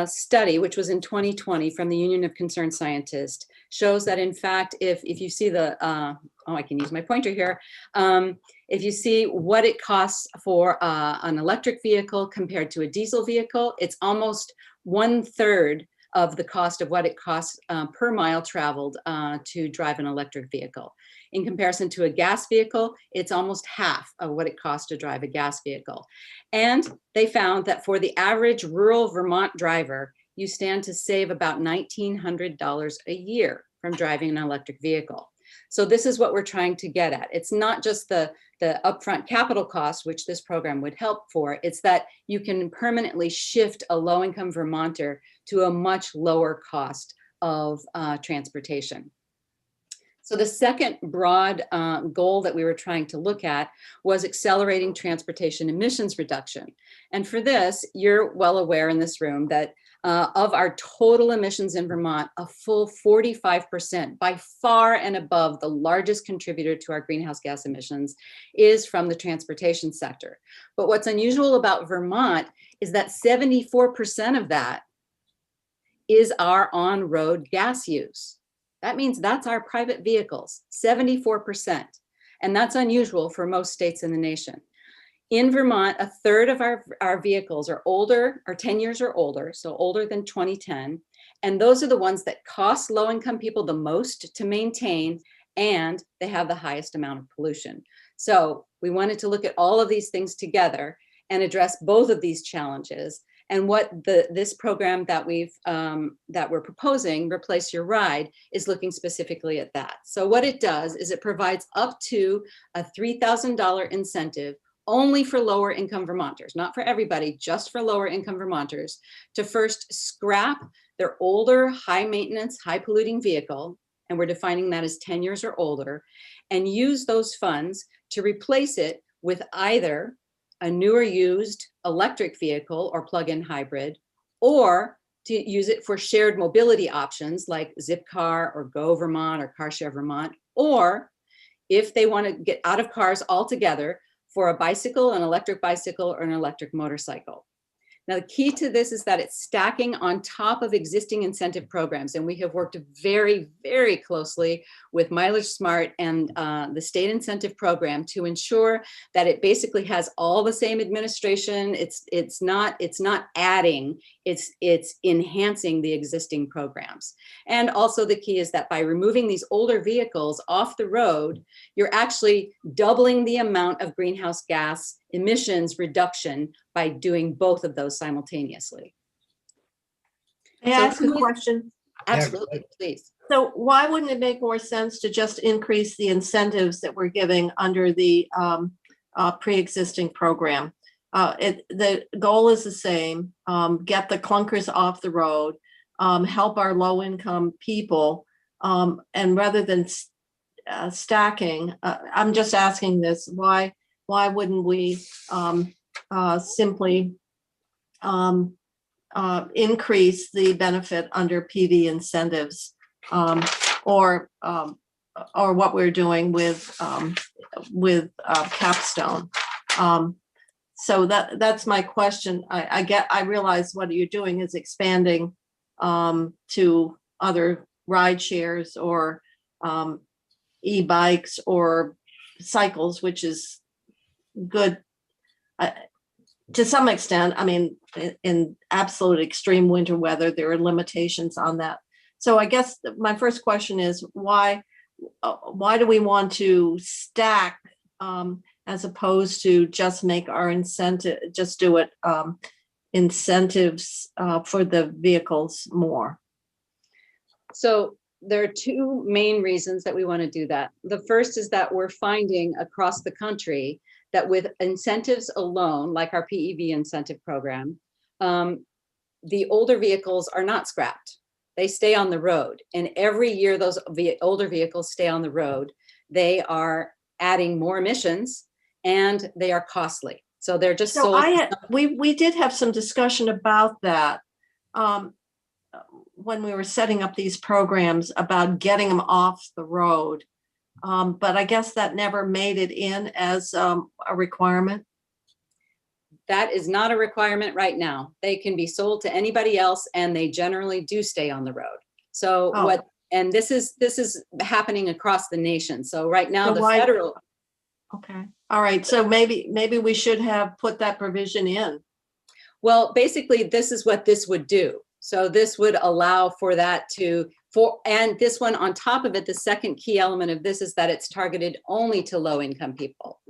study, which was in 2020 from the Union of Concerned Scientists, shows that in fact, if you see the, I can use my pointer here. If you see what it costs for an electric vehicle compared to a diesel vehicle, it's almost 1/3 of the cost of what it costs per mile traveled to drive an electric vehicle. In comparison to a gas vehicle, it's almost half of what it costs to drive a gas vehicle. And they found that for the average rural Vermont driver, you stand to save about $1,900 a year from driving an electric vehicle. So this is what we're trying to get at. It's not just the upfront capital cost, which this program would help for, it's that you can permanently shift a low-income Vermonter to a much lower cost of transportation. So the second broad goal that we were trying to look at was accelerating transportation emissions reduction. And for this, you're well aware in this room that of our total emissions in Vermont, a full 45%, by far and above the largest contributor to our greenhouse gas emissions, is from the transportation sector. But what's unusual about Vermont is that 74% of that is our on-road gas use. That means that's our private vehicles, 74%. And that's unusual for most states in the nation. In Vermont, 1/3 of our vehicles are older, or 10 years or older, so older than 2010. And those are the ones that cost low-income people the most to maintain and they have the highest amount of pollution. So we wanted to look at all of these things together and address both of these challenges. And what this program that we're proposing, Replace Your Ride, is looking specifically at that. So what it does is it provides up to a $3,000 incentive only for lower income Vermonters, not for everybody, just for lower income Vermonters, to first scrap their older, high maintenance, high polluting vehicle, and we're defining that as 10 years or older, and use those funds to replace it with either a newer used electric vehicle or plug-in hybrid, or to use it for shared mobility options like Zipcar or Go Vermont or CarShare Vermont, or if they want to get out of cars altogether, for a bicycle, an electric bicycle, or an electric motorcycle. Now, the key to this is that it's stacking on top of existing incentive programs. And we have worked very, very closely with Mileage Smart and the state incentive program to ensure that it basically has all the same administration. It's not adding, it's enhancing the existing programs. And also the key is that by removing these older vehicles off the road, you're actually doubling the amount of greenhouse gas emissions reduction by doing both of those simultaneously. May I ask a question? Absolutely, please. So why wouldn't it make more sense to just increase the incentives that we're giving under the pre-existing program? The goal is the same, get the clunkers off the road, help our low-income people, and rather than stacking, I'm just asking this, why wouldn't we simply increase the benefit under PV incentives, or what we're doing with Capstone? So that's my question. I realize what you're doing is expanding to other ride shares or e-bikes or cycles, which is good to some extent. I mean, in absolute extreme winter weather, there are limitations on that. So I guess my first question is why do we want to stack as opposed to just make our incentive, just do it incentives for the vehicles more? So there are two main reasons that we want to do that. The first is that we're finding across the country that with incentives alone, like our PEV incentive program, the older vehicles are not scrapped. They stay on the road. And every year those older vehicles stay on the road, they are adding more emissions and they are costly. So they're just sold. We did have some discussion about that when we were setting up these programs about getting them off the road. But I guess that never made it in as a requirement. That is not a requirement right now. They can be sold to anybody else and they generally do stay on the road. So and this is happening across the nation. So right now the federal. Okay. All right. So maybe we should have put that provision in. Well, basically this is what this would do. So this would allow for that and this one on top of it, the second key element of this is that it's targeted only to low income people.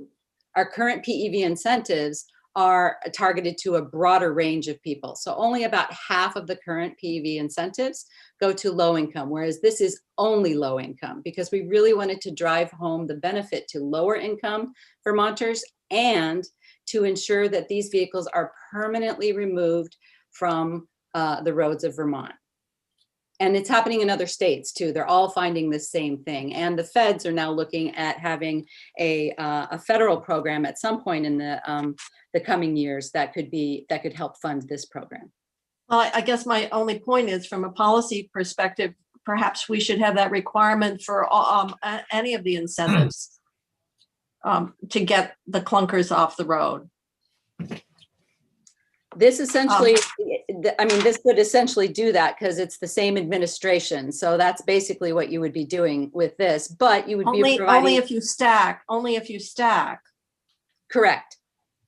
Our current PEV incentives are targeted to a broader range of people. So only about half of the current PEV incentives go to low income, whereas this is only low income because we really wanted to drive home the benefit to lower income Vermonters and to ensure that these vehicles are permanently removed from the roads of Vermont. And it's happening in other states too. They're all finding the same thing. And the feds are now looking at having a federal program at some point in the coming years that could help fund this program. Well, I guess my only point is from a policy perspective, perhaps we should have that requirement for any of the incentives to get the clunkers off the road. This essentially, this would essentially do that because it's the same administration. So that's basically what you would be doing with this, but you would be providing. Only if you stack. Correct.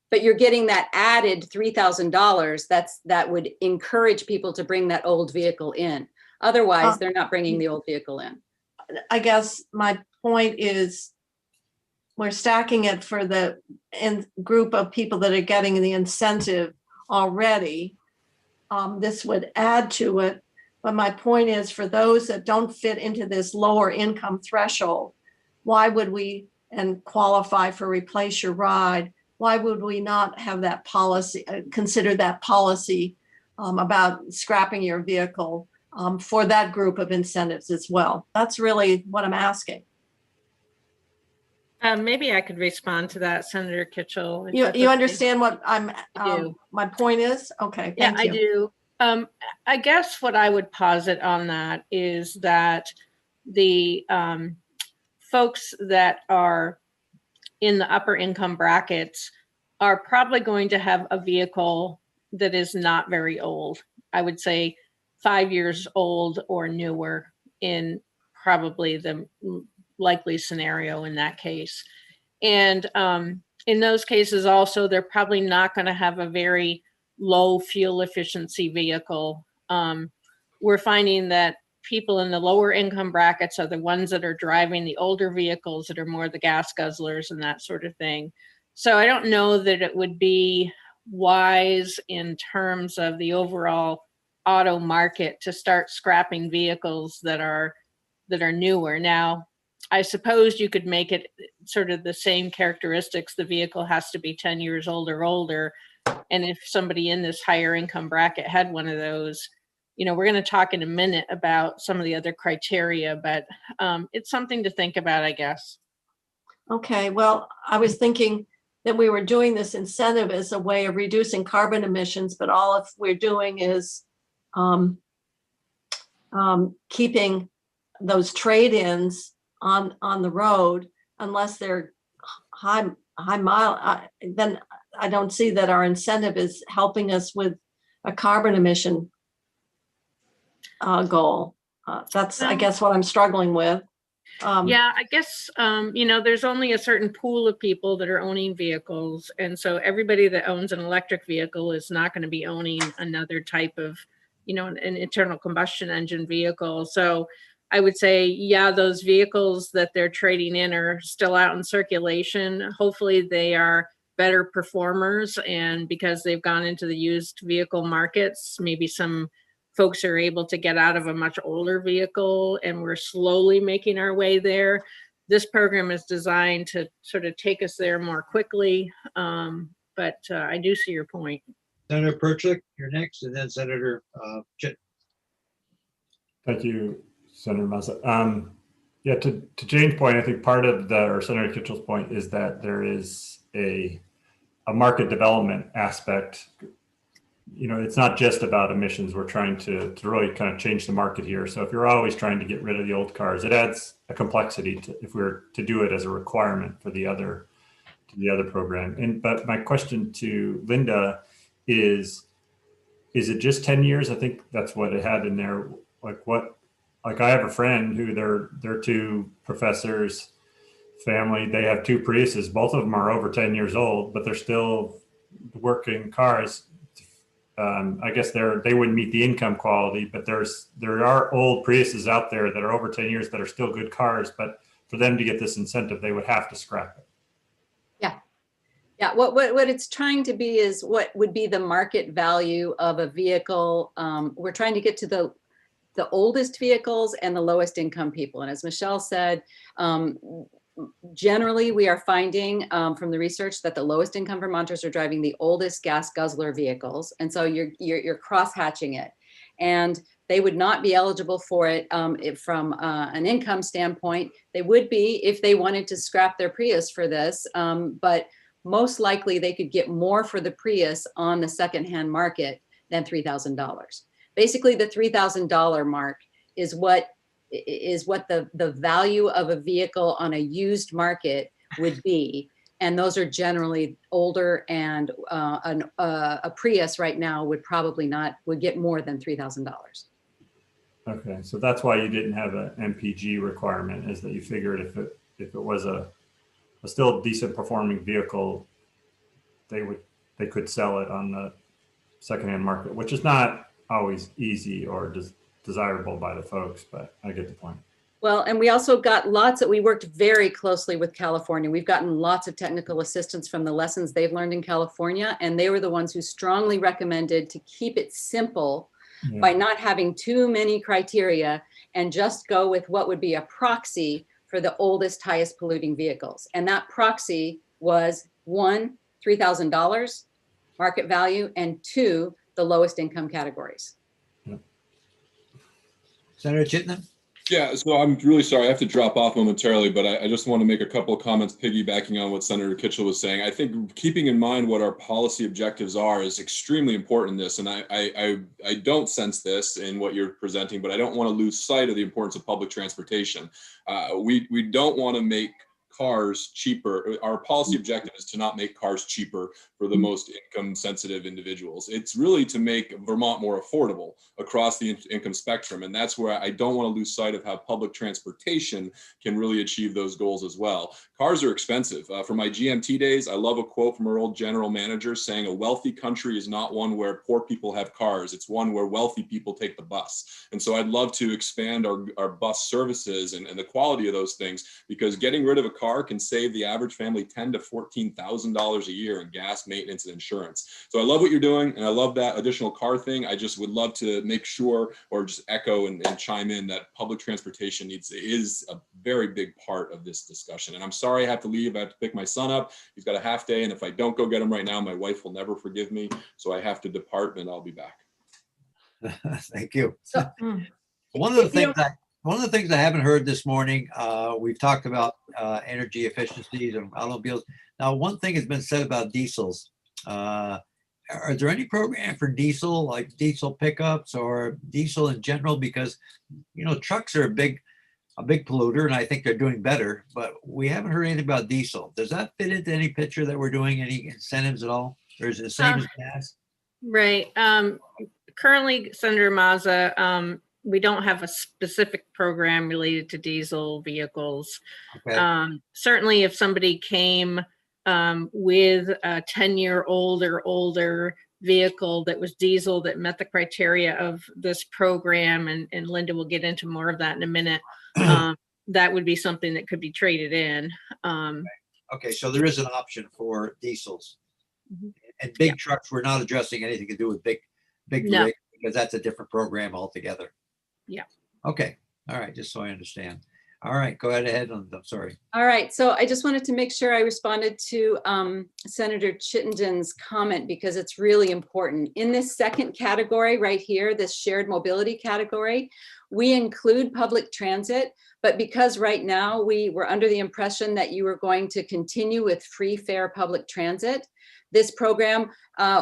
But you're getting that added $3,000 that would encourage people to bring that old vehicle in. Otherwise, they're not bringing the old vehicle in. I guess my point is we're stacking it for the group of people that are getting the incentive already. This would add to it. But my point is, for those that don't fit into this lower income threshold, why would we, and qualify for replace your ride, why would we not have that policy, consider that policy about scrapping your vehicle for that group of incentives as well? That's really what I'm asking. Maybe I could respond to that, Senator Kitchell. if You that's okay. understand what I'm, I do. my point is? Okay, Yeah, thank you. I do. I guess what I would posit on that is that the folks that are in the upper income brackets are probably going to have a vehicle that is not very old. I would say 5 years old or newer in probably the likely scenario in that case. And in those cases also, they're probably not going to have a very low fuel efficiency vehicle. We're finding that people in the lower income brackets are the ones that are driving the older vehicles that are more the gas guzzlers and that sort of thing. So I don't know that it would be wise in terms of the overall auto market to start scrapping vehicles that are newer. Now, I suppose you could make it sort of the same characteristics. The vehicle has to be 10 years old or older. And if somebody in this higher income bracket had one of those, you know, we're going to talk in a minute about some of the other criteria, but it's something to think about, I guess. Okay, well, I was thinking that we were doing this incentive as a way of reducing carbon emissions, but all if we're doing is keeping those trade-ins on the road, unless they're high mile, then I don't see that our incentive is helping us with a carbon emission goal. That's, I guess, what I'm struggling with. Yeah, I guess, you know, there's only a certain pool of people that are owning vehicles. And so everybody that owns an electric vehicle is not going to be owning another type of, you know, an internal combustion engine vehicle. So I would say, yeah, those vehicles that they're trading in are still out in circulation. Hopefully they are better performers. And because they've gone into the used vehicle markets, maybe some folks are able to get out of a much older vehicle, and we're slowly making our way there. This program is designed to sort of take us there more quickly. But I do see your point. Senator Perchik, you're next, and then Senator Chit. Thank you, Senator Mazza. Yeah, to Jane's point, I think part of or Senator Kitchell's point is that there is a market development aspect. You know, it's not just about emissions. We're trying to really kind of change the market here. So if you're always trying to get rid of the old cars, it adds a complexity if we were to do it as a requirement for the other program. But my question to Linda is it just 10 years? I think that's what it had in there. Like I have a friend who they're two professors, family. They have two Priuses. Both of them are over 10 years old, but they're still working cars. I guess they wouldn't meet the income quality, but there are old Priuses out there that are over 10 years that are still good cars, but for them to get this incentive, they would have to scrap it. Yeah, what it's trying to be is what would be the market value of a vehicle. We're trying to get to the oldest vehicles and the lowest income people. And as Michelle said, generally, we are finding from the research that the lowest income Vermonters are driving the oldest gas guzzler vehicles. And so you're cross-hatching it. And they would not be eligible for it from an income standpoint. They would be if they wanted to scrap their Prius for this. But most likely they could get more for the Prius on the secondhand market than $3,000. Basically, the $3,000 mark is what the value of a vehicle on a used market would be. And those are generally older, and a Prius right now would get more than $3,000. Okay, so that's why you didn't have an MPG requirement, is that you figured if it was a still decent performing vehicle, they could sell it on the secondhand market, which is not always easy or desirable by the folks, but I get the point. Well, and we also got we worked very closely with California. We've gotten lots of technical assistance from the lessons they've learned in California, and they were the ones who strongly recommended to keep it simple by not having too many criteria and just go with what would be a proxy for the oldest, highest polluting vehicles. And that proxy was one, $3,000 market value, and two, the lowest income categories. Senator Chittenden? Yeah, so I'm really sorry, I have to drop off momentarily, but I just want to make a couple of comments piggybacking on what Senator Kitchell was saying. I think keeping in mind what our policy objectives are is extremely important in this. And I don't sense this in what you're presenting, but I don't want to lose sight of the importance of public transportation. We don't want to make cars cheaper. Our policy objective is to not make cars cheaper for the most income sensitive individuals. It's really to make Vermont more affordable across the income spectrum. And that's where I don't want to lose sight of how public transportation can really achieve those goals as well. Cars are expensive. From my GMT days, I love a quote from our old general manager saying, a wealthy country is not one where poor people have cars. It's one where wealthy people take the bus. And so I'd love to expand our bus services and the quality of those things, because getting rid of a car can save the average family $10,000 to $14,000 a year in gas, maintenance, and insurance. So I love what you're doing, and I love that additional car thing. I just would love to make sure, or just echo and chime in, that public transportation is a very big part of this discussion. And I'm sorry I have to leave. I have to pick my son up. He's got a half day, and if I don't go get him right now, my wife will never forgive me. So I have to depart, and I'll be back. Thank you. So- One of the things I haven't heard this morning, we've talked about energy efficiencies and automobiles. Now, one thing has been said about diesels. Are there any program for diesel, like diesel pickups or diesel in general? Because, you know, trucks are a big polluter, and I think they're doing better, but we haven't heard anything about diesel. Does that fit into any picture that we're doing, any incentives at all? Or is it the same as gas? Right. Currently, Senator Mazza, we don't have a specific program related to diesel vehicles. Okay. Certainly, if somebody came with a 10-year-old or older vehicle that was diesel that met the criteria of this program, and Linda will get into more of that in a minute, that would be something that could be traded in. Okay, so there is an option for diesels. Mhm. And big trucks, we're not addressing anything to do with big No. rigs, because that's a different program altogether. Yeah. Okay, all right, just so I understand. All right, go ahead. I'm sorry. All right, so I just wanted to make sure I responded to Senator Chittenden's comment, because it's really important. In this second category right here, this shared mobility category, we include public transit, but because right now we were under the impression that you were going to continue with free fare public transit, this program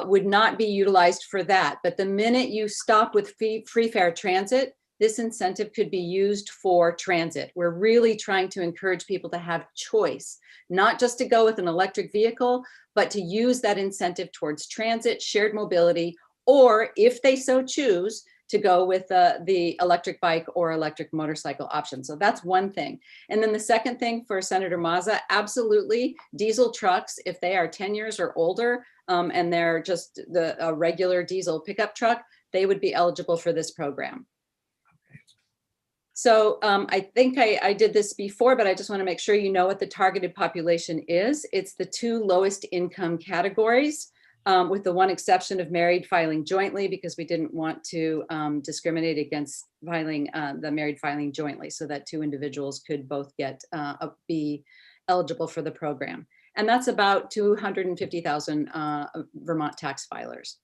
would not be utilized for that. But the minute you stop with free fare transit, this incentive could be used for transit. We're really trying to encourage people to have choice, not just to go with an electric vehicle, but to use that incentive towards transit, shared mobility, or if they so choose, to go with the electric bike or electric motorcycle option. So that's one thing. And then the second thing for Senator Mazza, absolutely, diesel trucks, if they are 10 years or older, and they're just a regular diesel pickup truck, they would be eligible for this program. So I think I did this before, but I just want to make sure you know what the targeted population is. It's the two lowest income categories, with the one exception of married filing jointly, because we didn't want to discriminate against filing the married filing jointly, so that two individuals could both be eligible for the program. And that's about 250,000 Vermont tax filers.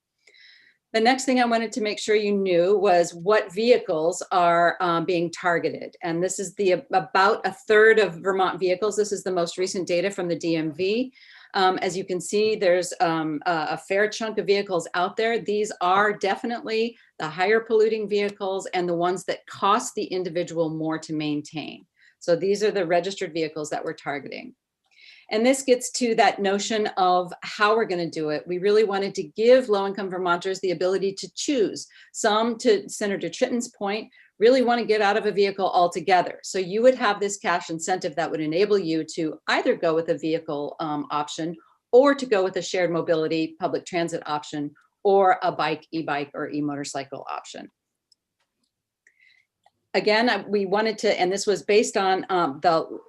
The next thing I wanted to make sure you knew was what vehicles are being targeted. And this is about a third of Vermont vehicles. This is the most recent data from the DMV. As you can see, there's a fair chunk of vehicles out there. These are definitely the higher polluting vehicles and the ones that cost the individual more to maintain. So these are the registered vehicles that we're targeting. And this gets to that notion of how we're going to do it. We really wanted to give low-income Vermonters the ability to choose. Some, to Senator Chittenden's point, really want to get out of a vehicle altogether. So you would have this cash incentive that would enable you to either go with a vehicle option, or to go with a shared mobility public transit option, or a bike, e-bike, or e-motorcycle option. again, we wanted to, and this was based on the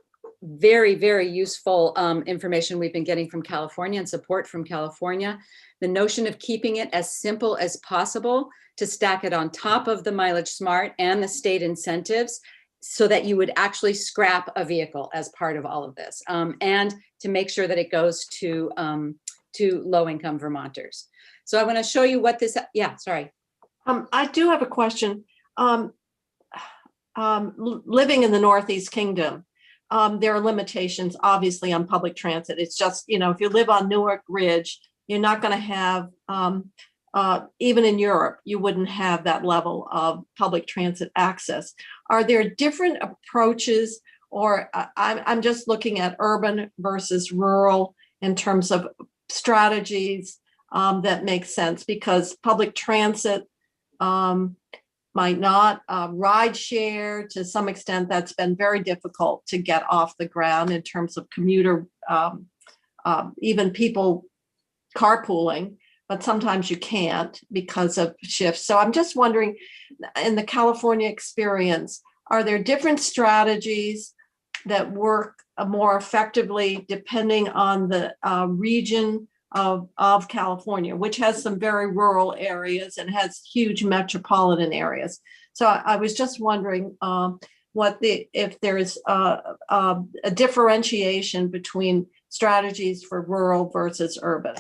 very, very useful information we've been getting from California and support from California. The notion of keeping it as simple as possible to stack it on top of the Mileage Smart and the state incentives so that you would actually scrap a vehicle as part of all of this, and to make sure that it goes to low-income Vermonters. So I want to show you what this, yeah, sorry. I do have a question. Living in the Northeast Kingdom, there are limitations, obviously, on public transit. It's just, if you live on Newark Ridge, you're not going to have, even in Europe, you wouldn't have that level of public transit access. Are there different approaches, or I'm just looking at urban versus rural in terms of strategies that make sense? Because public transit might not, ride share to some extent, that's been very difficult to get off the ground in terms of commuter, even people carpooling, but sometimes you can't because of shifts. So I'm just wondering, in the California experience, are there different strategies that work more effectively depending on the region of California, which has some very rural areas and has huge metropolitan areas? So I was just wondering if there's a differentiation between strategies for rural versus urban.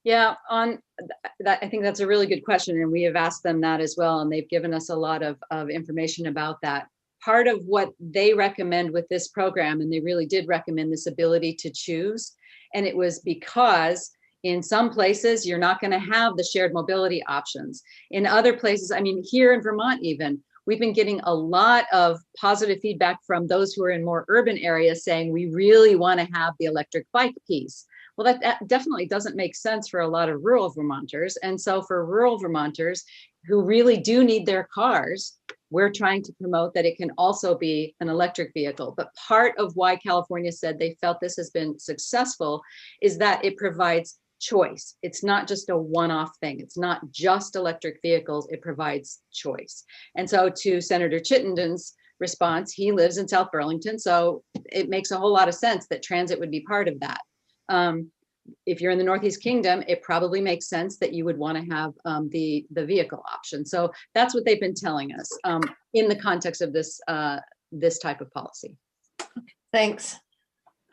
Yeah, on that, I think that's a really good question, and we have asked them that as well, and they've given us a lot of information about that. Part of what they recommend with this program, and they really did recommend this ability to choose, and it was because in some places you're not going to have the shared mobility options. In other places, I mean, here in Vermont even, we've been getting a lot of positive feedback from those who are in more urban areas saying we really want to have the electric bike piece. Well, that definitely doesn't make sense for a lot of rural Vermonters. And so for rural Vermonters who really do need their cars, we're trying to promote that it can also be an electric vehicle. But part of why California said they felt this has been successful is that it provides choice. It's not just a one-off thing. It's not just electric vehicles. It provides choice. And so to Senator Chittenden's response, he lives in South Burlington, so it makes a whole lot of sense that transit would be part of that. If you're in the Northeast Kingdom, it probably makes sense that you would want to have the vehicle option. So that's what they've been telling us in the context of this this type of policy. Thanks.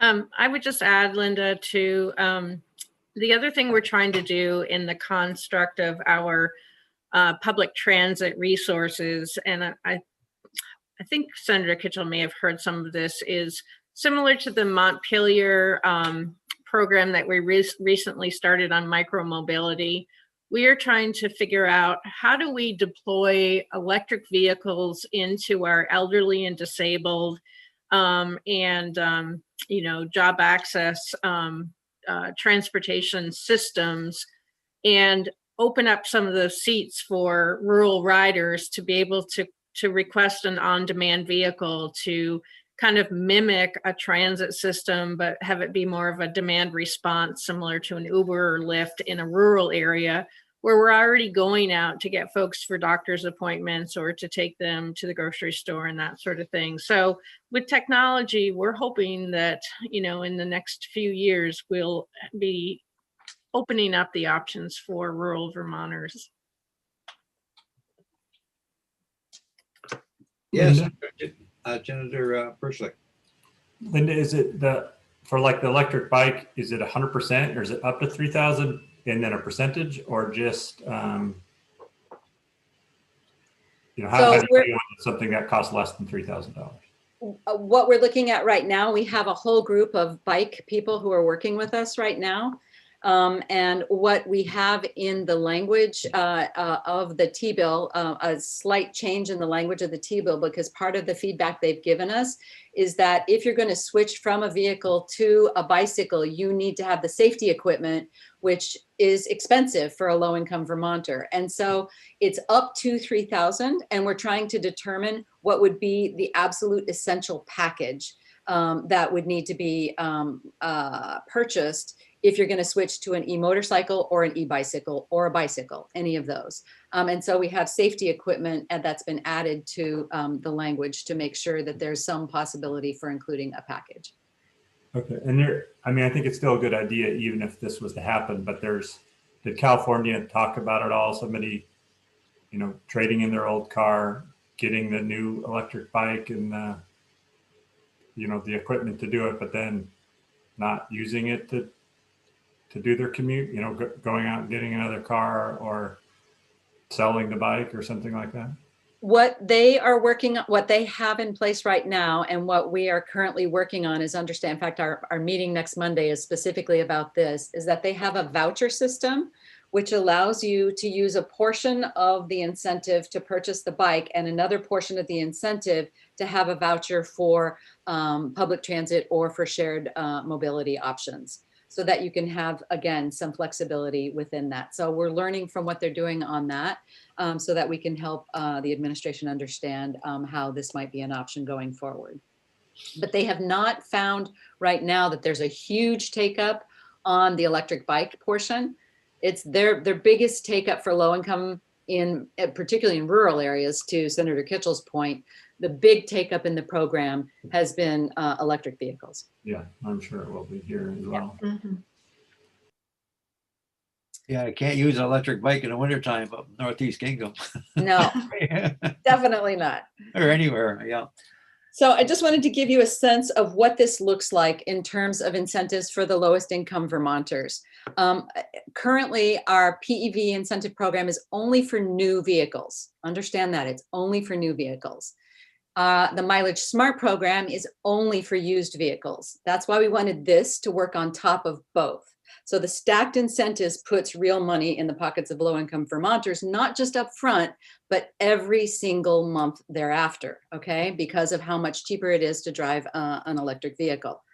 I would just add, Linda, to the other thing we're trying to do in the construct of our public transit resources, and I think Senator Kitchell may have heard some of this, is similar to the Montpelier program that we recently started on micromobility. We are trying to figure out how do we deploy electric vehicles into our elderly and disabled and job access transportation systems, and open up some of those seats for rural riders to be able to request an on-demand vehicle to kind of mimic a transit system, but have it be more of a demand response similar to an Uber or Lyft in a rural area where we're already going out to get folks for doctor's appointments or to take them to the grocery store and that sort of thing. So with technology, we're hoping that, in the next few years, we'll be opening up the options for rural Vermonters. Yes, Senator Persley. Linda, is it for like the electric bike, is it 100% or is it up to 3,000 and then a percentage, or just, how do you deal with something that costs less than $3,000? What we're looking at right now, we have a whole group of bike people who are working with us right now. And what we have in the language of the T-bill, a slight change in the language of the T-bill, because part of the feedback they've given us is that if you're going to switch from a vehicle to a bicycle, you need to have the safety equipment, which is expensive for a low-income Vermonter. And so it's up to 3,000, and we're trying to determine what would be the absolute essential package that would need to be purchased if you're going to switch to an e-motorcycle or an e-bicycle or a bicycle, any of those. And so we have safety equipment and that's been added to the language to make sure that there's some possibility for including a package. Okay, and I mean, I think it's still a good idea, even if this was to happen, but did California talk about it all? Somebody, trading in their old car, getting the new electric bike and the equipment to do it, but then not using it to do their commute, going out and getting another car or selling the bike or something like that? What they have in place right now and what we are currently working on is understand, in fact, our meeting next Monday is specifically about this, is that they have a voucher system which allows you to use a portion of the incentive to purchase the bike and another portion of the incentive to have a voucher for public transit or for shared mobility options, so that you can have, again, some flexibility within that. So we're learning from what they're doing on that so that we can help the administration understand how this might be an option going forward. But they have not found right now that there's a huge take up on the electric bike portion. It's their biggest take up for low income particularly in rural areas, to Senator Kitchell's point. The big take up in the program has been electric vehicles. Yeah, I'm sure it will be here as well. Yeah, I can't use an electric bike in the wintertime up in Northeast Kingdom. No, definitely not. Or anywhere, yeah. So I just wanted to give you a sense of what this looks like in terms of incentives for the lowest income Vermonters. Currently, our PEV incentive program is only for new vehicles. Understand that, it's only for new vehicles. The Mileage Smart program is only for used vehicles. That's why we wanted this to work on top of both. So the stacked incentives puts real money in the pockets of low-income Vermonters, not just up front, but every single month thereafter, okay? Because of how much cheaper it is to drive an electric vehicle.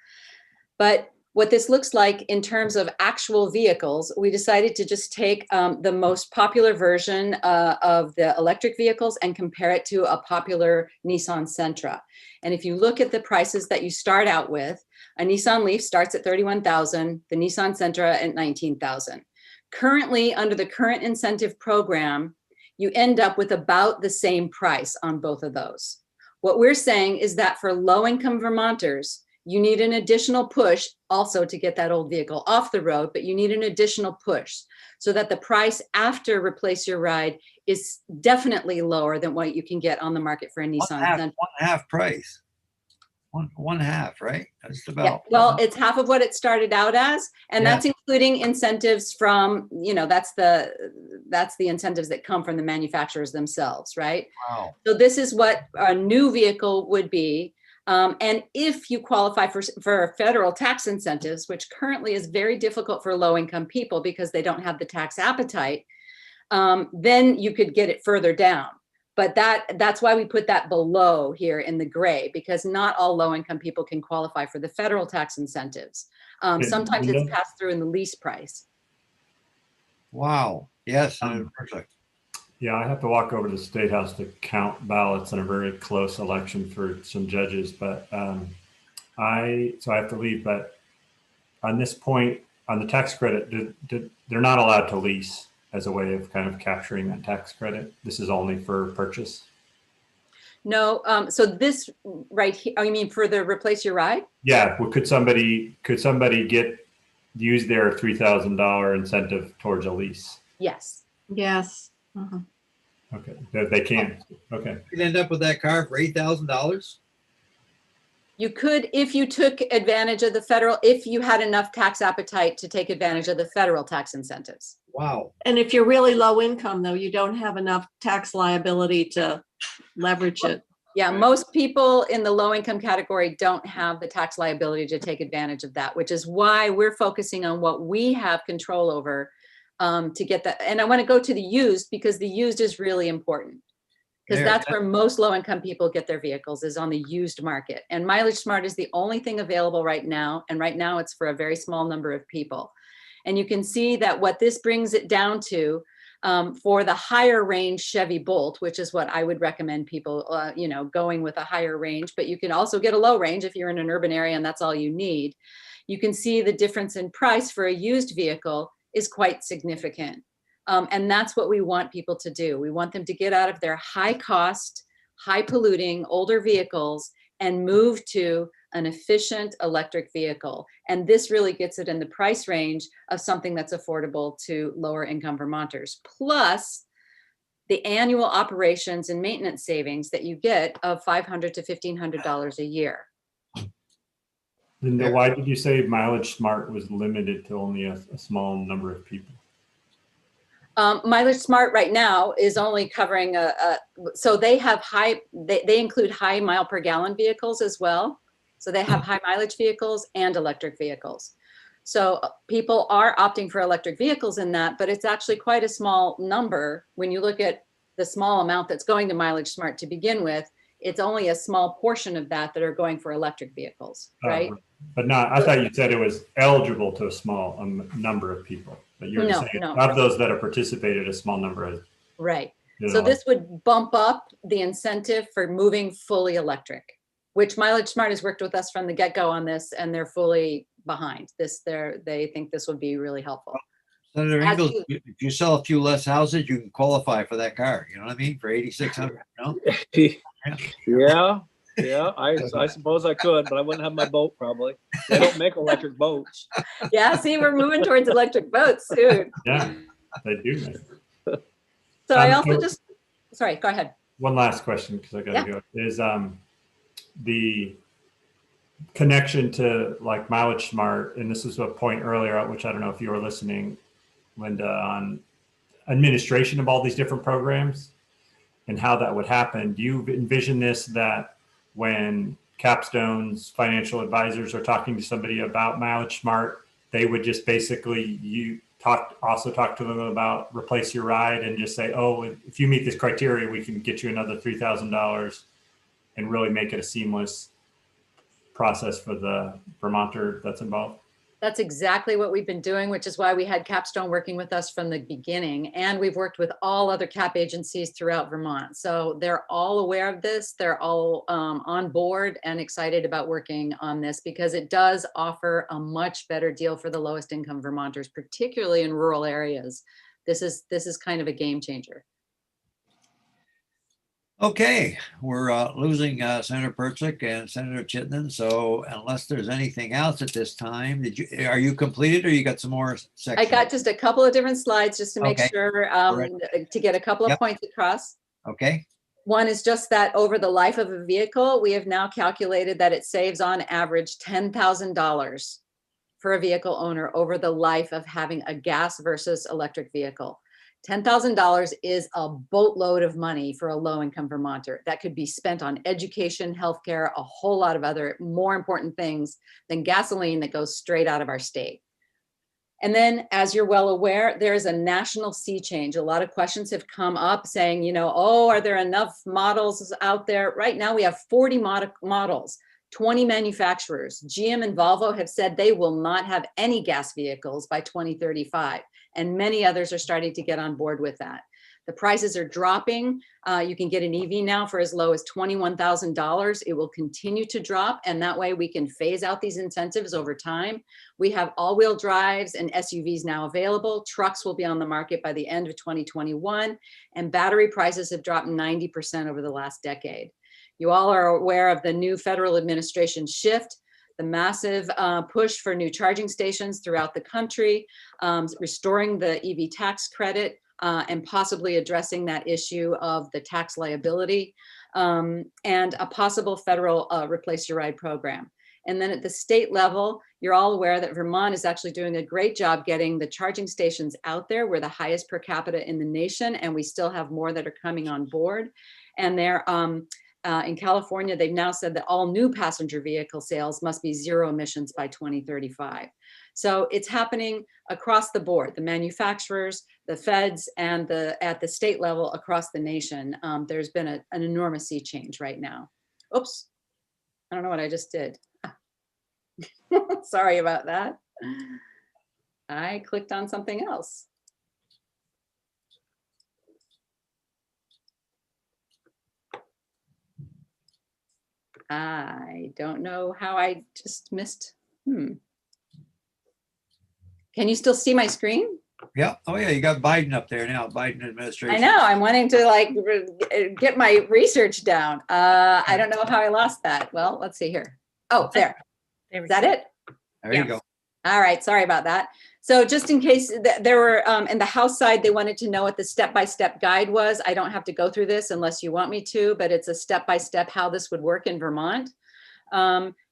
But what this looks like in terms of actual vehicles, we decided to just take the most popular version of the electric vehicles and compare it to a popular Nissan Sentra. And if you look at the prices that you start out with, a Nissan Leaf starts at $31,000, the Nissan Sentra at $19,000. Currently, under the current incentive program, you end up with about the same price on both of those. What we're saying is that for low-income Vermonters, you need an additional push also to get that old vehicle off the road, but you need an additional push so that the price after Replace Your Ride is definitely lower than what you can get on the market for a Nissan Sentra. One half price. One half, right? That's about. Yeah, well, it's half of what it started out as, and Yeah. that's including incentives from, that's the incentives that come from the manufacturers themselves, right? Wow. So this is what a new vehicle would be. And if you qualify for federal tax incentives, which currently is very difficult for low-income people because they don't have the tax appetite, then you could get it further down. But that's why we put that below here in the gray, because not all low-income people can qualify for the federal tax incentives. Sometimes it's passed through in the lease price. Wow. Yes. Perfect. Yeah, I have to walk over to the State House to count ballots in a very close election for some judges, but I have to leave. But on this point, on the tax credit, they're not allowed to lease as a way of kind of capturing that tax credit. This is only for purchase. No, so this right here, oh, you mean for the Replace Your Ride? Yeah, well, could somebody use their $3,000 incentive towards a lease? Yes. Yes. Okay, they can. Okay. You'd end up with that car for $8,000. You could, if you took advantage of the federal, if you had enough tax appetite to take advantage of the federal tax incentives. Wow. And if you're really low income, though, you don't have enough tax liability to leverage it. Yeah, most people in the low income category don't have the tax liability to take advantage of that, which is why we're focusing on what we have control over to get that. And I want to go to the used, because the used is really important, because that's where most low income people get their vehicles, is on the used market. And Mileage Smart is the only thing available right now. And right now it's for a very small number of people. And you can see that what this brings it down to for the higher range Chevy Bolt, which is what I would recommend people, going with a higher range, but you can also get a low range if you're in an urban area and that's all you need. you can see the difference in price for a used vehicle is quite significant. And that's what we want people to do. We want them to get out of their high cost, high polluting, older vehicles and move to an efficient electric vehicle. And this really gets it in the price range of something that's affordable to lower income Vermonters. Plus the annual operations and maintenance savings that you get of $500 to $1,500 a year. Linda, why did you say Mileage Smart was limited to only a small number of people? Mileage Smart right now is only covering so they have they include high mile per gallon vehicles as well. So they have high mileage vehicles and electric vehicles. So people are opting for electric vehicles in that, but it's actually quite a small number. When you look at the small amount that's going to Mileage Smart to begin with, it's only a small portion of that are going for electric vehicles, right? But not, I thought you said it was eligible to a small number of people. But you're saying of those that have participated, a small number of. Right. So this would bump up the incentive for moving fully electric, which Mileage Smart has worked with us from the get-go on this, and they're fully behind this. They think this would be really helpful. Senator Ingalls, if you sell a few less houses, you can qualify for that car. You know what I mean? For 8,600. No? Yeah. I suppose I could, but I wouldn't have my boat probably. They don't make electric boats. Yeah, see, we're moving towards electric boats soon. Yeah, they do. So I also sorry, go ahead. One last question, because I gotta go, is the connection to like Mileage Smart, and this was a point earlier, which I don't know if you were listening, Linda, on administration of all these different programs and how that would happen. Do you envision this, that when Capstone's financial advisors are talking to somebody about Mileage Smart, they would just basically also talk to them about replace your ride and just say, oh, if you meet this criteria, we can get you another $3,000 and really make it a seamless process for the Vermonter that's involved? That's exactly what we've been doing, which is why we had Capstone working with us from the beginning. And we've worked with all other CAP agencies throughout Vermont. So they're all aware of this. They're all on board and excited about working on this because it does offer a much better deal for the lowest income Vermonters, particularly in rural areas. This is kind of a game changer. Okay, we're losing Senator Persick and Senator Chittenden. So unless there's anything else at this time, are you completed or you got some more sections? I got just a couple of different slides just to make sure to get a couple of points across. Okay. One is just that over the life of a vehicle, we have now calculated that it saves on average $10,000 for a vehicle owner over the life of having a gas versus electric vehicle. $10,000 is a boatload of money for a low-income Vermonter. That could be spent on education, healthcare, a whole lot of other more important things than gasoline that goes straight out of our state. And then, as you're well aware, there is a national sea change. A lot of questions have come up saying, you know, oh, are there enough models out there? Right now, we have 40 models, 20 manufacturers. GM and Volvo have said they will not have any gas vehicles by 2035. And many others are starting to get on board with that. The prices are dropping. You can get an EV now for as low as $21,000. It will continue to drop, and that way we can phase out these incentives over time. We have all-wheel drives and SUVs now available. Trucks will be on the market by the end of 2021, and battery prices have dropped 90% over the last decade. You all are aware of the new federal administration shift, the massive push for new charging stations throughout the country, restoring the EV tax credit, and possibly addressing that issue of the tax liability, and a possible federal Replace Your Ride program. And then at the state level, you're all aware that Vermont is actually doing a great job getting the charging stations out there. We're the highest per capita in the nation, and we still have more that are coming on board. And they're in California, they've now said that all new passenger vehicle sales must be zero emissions by 2035. So it's happening across the board, the manufacturers, the feds, and at the state level across the nation. There's been an enormous sea change right now. Oops, I don't know what I just did. Sorry about that. I clicked on something else. I don't know how I just missed. Can you still see my screen? Yeah. Oh, yeah. You got Biden up there now, Biden I administration. know, I'm wanting to like get my research down. I don't know how I lost that. Well, let's see here. Oh, there. There we Is that go. it? There you Yes. go. All right, sorry about that. So just in case there were, in the House side, they wanted to know what the step-by-step guide was. I don't have to go through this unless you want me to, but it's a step-by-step how this would work in Vermont.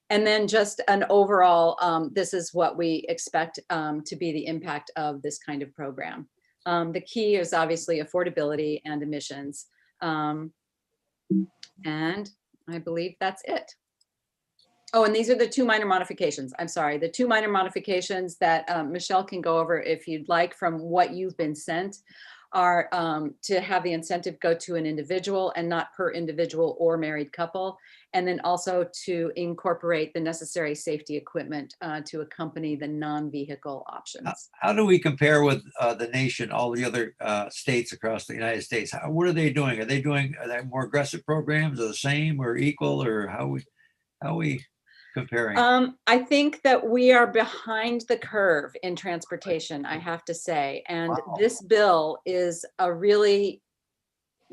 And then just an overall, this is what we expect to be the impact of this kind of program. The key is obviously affordability and emissions. And I believe that's it. Oh, and these are the two minor modifications. I'm sorry, the two minor modifications that Michelle can go over if you'd like from what you've been sent are to have the incentive go to an individual and not per individual or married couple. And then also to incorporate the necessary safety equipment to accompany the non-vehicle options. How do we compare with the nation, all the other states across the United States? What are they doing? Are they more aggressive programs, or the same, or equal, or how are we comparing? I think that we are behind the curve in transportation, I have to say. And Wow. this bill is a really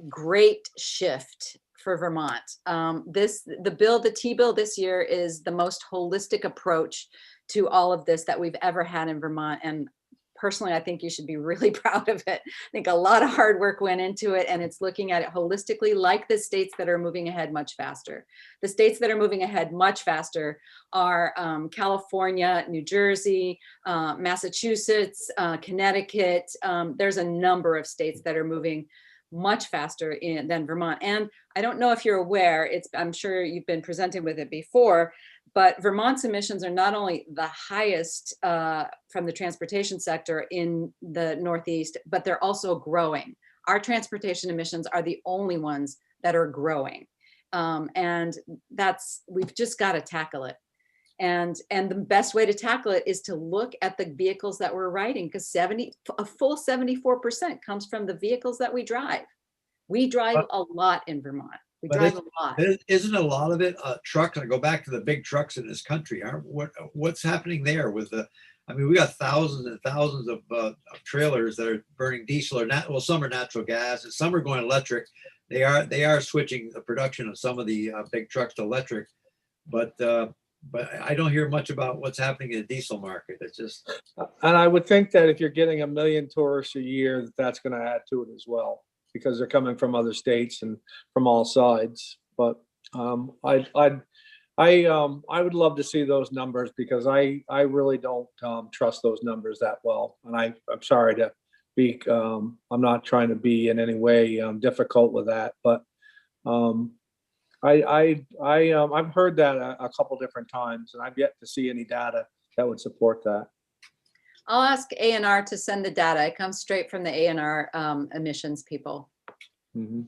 great shift for Vermont. The T-bill this year is the most holistic approach to all of this that we've ever had in Vermont. And personally, I think you should be really proud of it. I think a lot of hard work went into it, and it's looking at it holistically, like the states that are moving ahead much faster. The states that are moving ahead much faster are California, New Jersey, Massachusetts, Connecticut. There's a number of states that are moving much faster than Vermont. And I don't know if you're aware, I'm sure you've been presented with it before, but Vermont's emissions are not only the highest from the transportation sector in the Northeast, but they're also growing. Our transportation emissions are the only ones that are growing. And we've just got to tackle it. And the best way to tackle it is to look at the vehicles that we're riding, because a full 74% comes from the vehicles that we drive. We drive a lot in Vermont. We But drive a lot. Isn't a lot of it trucks? I go back to the big trucks in this country. What's happening there with we got thousands and thousands of trailers that are burning diesel or some are natural gas and some are going electric. They are switching the production of some of the big trucks to electric, but I don't hear much about what's happening in the diesel market. It's just. And I would think that if you're getting 1 million tourists a year, that's going to add to it as well, because they're coming from other states and from all sides. But I would love to see those numbers, because I really don't trust those numbers that well. And I'm sorry to be, I'm not trying to be in any way difficult with that, but I've heard that a couple different times, and I've yet to see any data that would support that. I'll ask ANR to send the data. It comes straight from the ANR emissions people. Mm-hmm.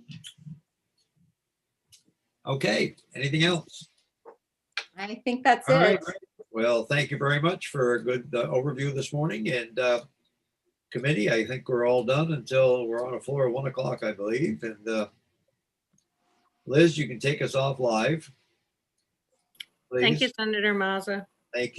Okay, anything else? I think that's All it. right, great. Well, thank you very much for a good overview this morning, and committee, I think we're all done until we're on a floor at 1 o'clock, I believe. And Liz, you can take us off live. Thank you, Please. Senator Mazza. Thank you.